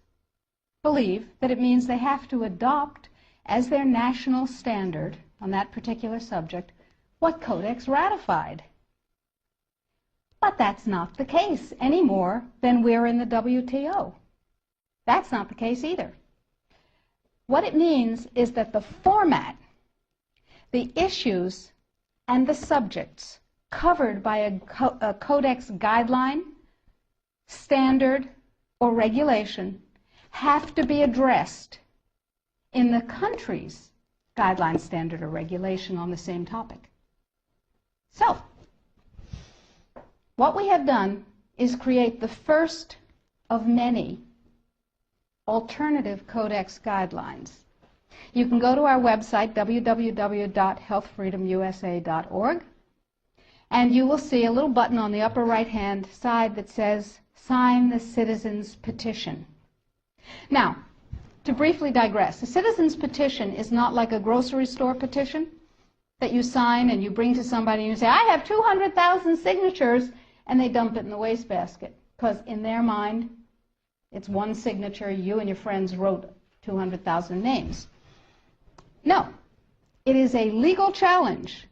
believe that it means they have to adopt as their national standard on that particular subject what Codex ratified. But that's not the case any more than we're in the WTO. That's not the case either. What it means is that the format, the issues, and the subjects covered by a Codex guideline, standard, or regulation have to be addressed in the country's guideline, standard, or regulation on the same topic. So, what we have done is create the first of many alternative Codex guidelines. You can go to our website, www.healthfreedomusa.org, and you will see a little button on the upper right-hand side that says, Sign the Citizens Petition. Now, to briefly digress, a citizen's petition is not like a grocery store petition that you sign and you bring to somebody and you say, I have 200,000 signatures, and they dump it in the wastebasket, because in their mind, it's one signature, you and your friends wrote 200,000 names. No, it is a legal challenge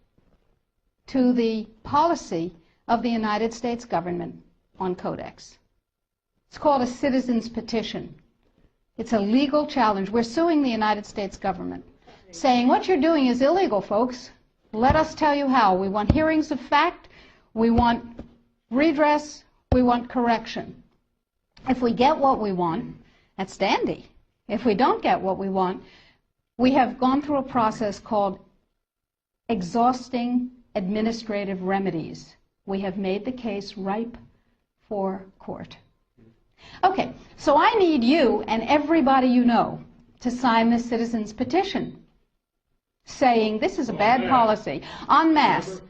to the policy of the United States government on Codex. It's called a citizen's petition. It's a legal challenge. We're suing the United States government, saying what you're doing is illegal, folks. Let us tell you how. We want hearings of fact. We want redress. We want correction. If we get what we want, that's dandy. If we don't get what we want, we have gone through a process called exhausting administrative remedies. We have made the case ripe for court. Okay, so I need you and everybody you know to sign this citizen's petition saying this is a bad policy, en masse.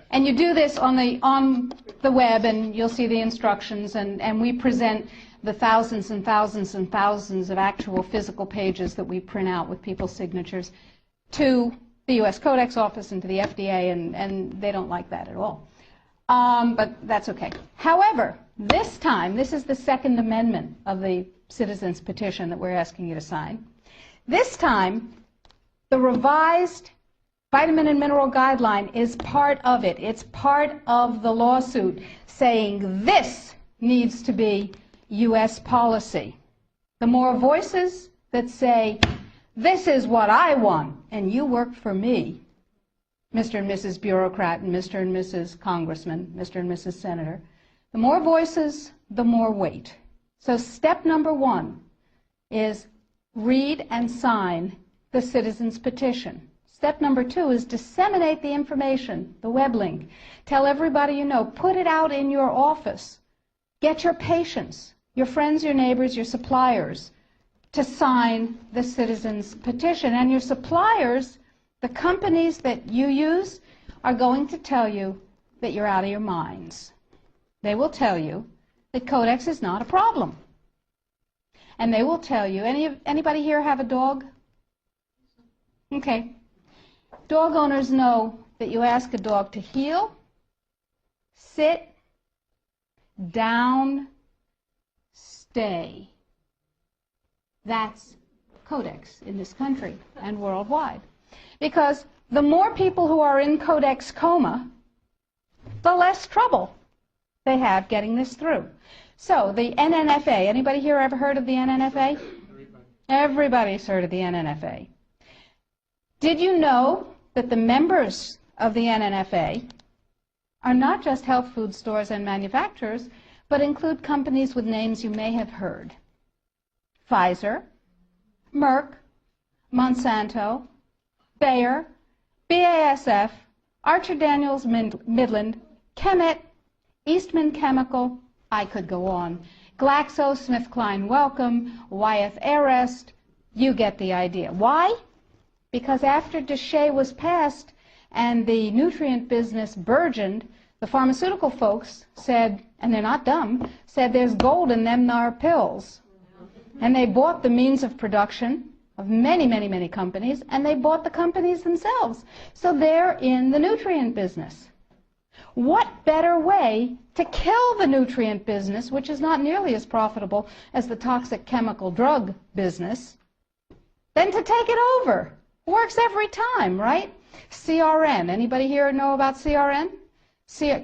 And you do this on the web, and you'll see the instructions, and we present the thousands and thousands and thousands of actual physical pages that we print out with people's signatures to the U.S. Codex Office and to the FDA, and they don't like that at all. But that's okay. However, this time, this is the Second Amendment of the Citizens Petition that we're asking you to sign. This time, the revised vitamin and mineral guideline is part of it. It's part of the lawsuit saying this needs to be U.S. policy. The more voices that say, this is what I want, and you work for me, Mr. and Mrs. Bureaucrat and Mr. and Mrs. Congressman, Mr. and Mrs. Senator, the more voices, the more weight. So step number one is read and sign the citizen's petition. Step number two is disseminate the information, the web link. Tell everybody you know. Put it out in your office. Get your patients, your friends, your neighbors, your suppliers to sign the citizen's petition. And your suppliers, the companies that you use, are going to tell you that you're out of your minds. They will tell you that Codex is not a problem. And they will tell you, anybody here have a dog? Okay. Dog owners know that you ask a dog to heel, sit, down, stay. That's Codex in this country and worldwide. Because the more people who are in Codex coma, the less trouble they have getting this through. So the NNFA, anybody here ever heard of the NNFA? Everybody's heard of the NNFA. Did you know that the members of the NNFA are not just health food stores and manufacturers, but include companies with names you may have heard? Pfizer, Merck, Monsanto, Bayer, BASF, Archer Daniels Midland, Chemet, Eastman Chemical, I could go on, GlaxoSmithKline Wellcome, Wyeth Airest, you get the idea. Why? Because after DSHEA was passed and the nutrient business burgeoned, the pharmaceutical folks said, and they're not dumb, said there's gold in them thar pills. And they bought the means of production of many, many, many companies, and they bought the companies themselves. So they're in the nutrient business. What better way to kill the nutrient business, which is not nearly as profitable as the toxic chemical drug business, than to take it over? Works every time, right? CRN. Anybody here know about CRN?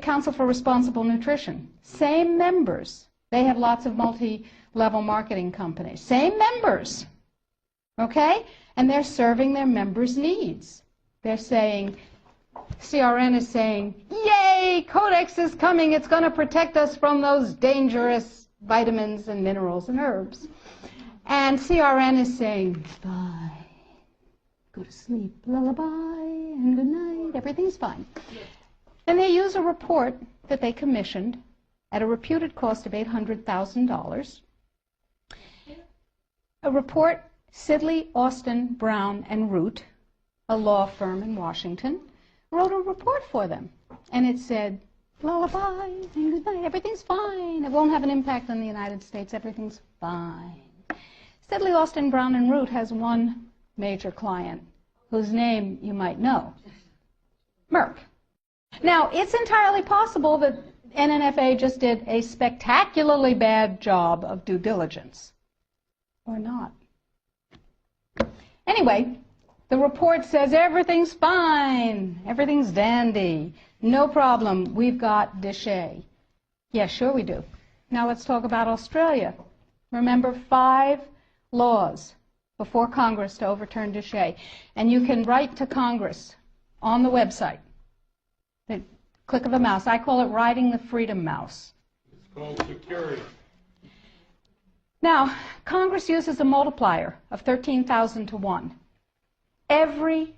Council for Responsible Nutrition. Same members. They have lots of multi-level marketing companies. Same members. Okay? And they're serving their members' needs. They're saying, CRN is saying, yay, Codex is coming. It's going to protect us from those dangerous vitamins and minerals and herbs. And CRN is saying, bye. Go to sleep, lullaby, and good night, everything's fine. And they use a report that they commissioned at a reputed cost of $800,000. A report, Sidley, Austin, Brown, and Root, a law firm in Washington, wrote a report for them. And it said, lullaby, and good night, everything's fine. It won't have an impact on the United States, everything's fine. Sidley, Austin, Brown, and Root has one major client, whose name you might know, Merck. Now, it's entirely possible that NNFA just did a spectacularly bad job of due diligence, or not. Anyway, the report says everything's fine, everything's dandy, no problem, we've got DSHEA. Yeah, sure we do. Now let's talk about Australia. Remember 5 laws before Congress to overturn Duché. And you can write to Congress on the website. The click of a mouse. I call it riding the freedom mouse. It's called security. Now, Congress uses a multiplier of 13,000 to 1. Every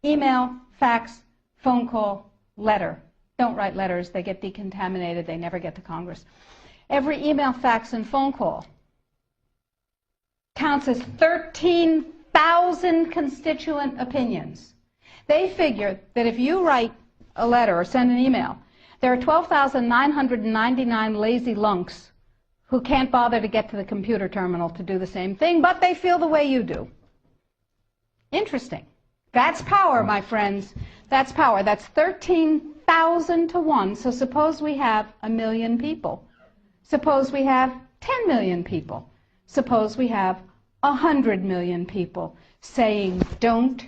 email, fax, phone call, letter. Don't write letters. They get decontaminated. They never get to Congress. Every email, fax, and phone call counts as 13,000 constituent opinions. They figure that if you write a letter or send an email, there are 12,999 lazy lunks who can't bother to get to the computer terminal to do the same thing, but they feel the way you do. Interesting. That's power, my friends. That's power. That's 13,000 to 1. So suppose we have 1 million people. Suppose we have 10 million people. Suppose we have 100 million people saying, don't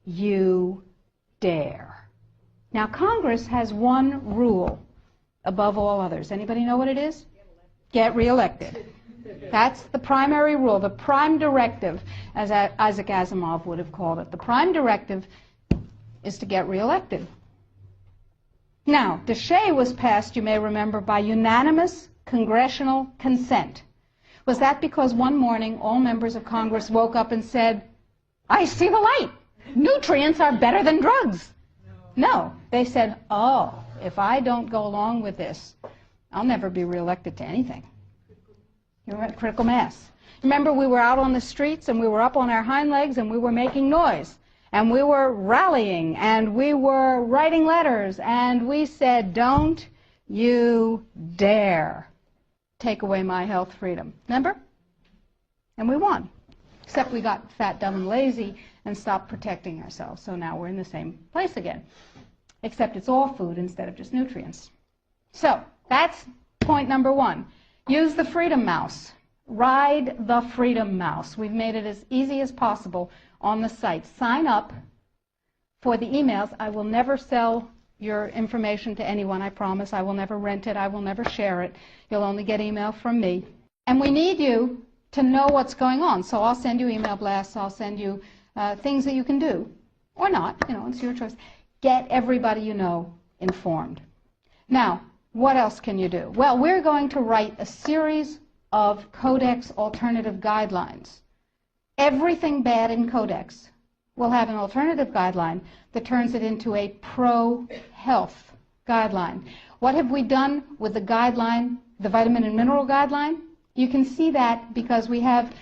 you dare. Now, Congress has one rule above all others. Anybody know what it is? Get reelected. That's the primary rule, the prime directive, as Isaac Asimov would have called it. The prime directive is to get reelected. Now, Duché was passed, you may remember, by unanimous congressional consent. Was that because one morning all members of Congress woke up and said, I see the light. Nutrients are better than drugs. No. They said, oh, if I don't go along with this, I'll never be reelected to anything. You're at critical mass. Remember, we were out on the streets and we were up on our hind legs and we were making noise. And we were rallying and we were writing letters and we said, don't you dare take away my health freedom. Remember? And we won. Except we got fat, dumb, and lazy and stopped protecting ourselves. So now we're in the same place again. Except it's all food instead of just nutrients. So that's point number 1. Use the freedom mouse. Ride the freedom mouse. We've made it as easy as possible on the site. Sign up for the emails. I will never sell your information to anyone, I promise. I will never rent it. I will never share it. You'll only get email from me. And we need you to know what's going on. So I'll send you email blasts. I'll send you things that you can do. Or not. You know, it's your choice. Get everybody you know informed. Now, what else can you do? Well, we're going to write a series of Codex alternative guidelines. Everything bad in Codex will have an alternative guideline that turns it into a pro-health guideline. What have we done with the guideline, the vitamin and mineral guideline? You can see that because we have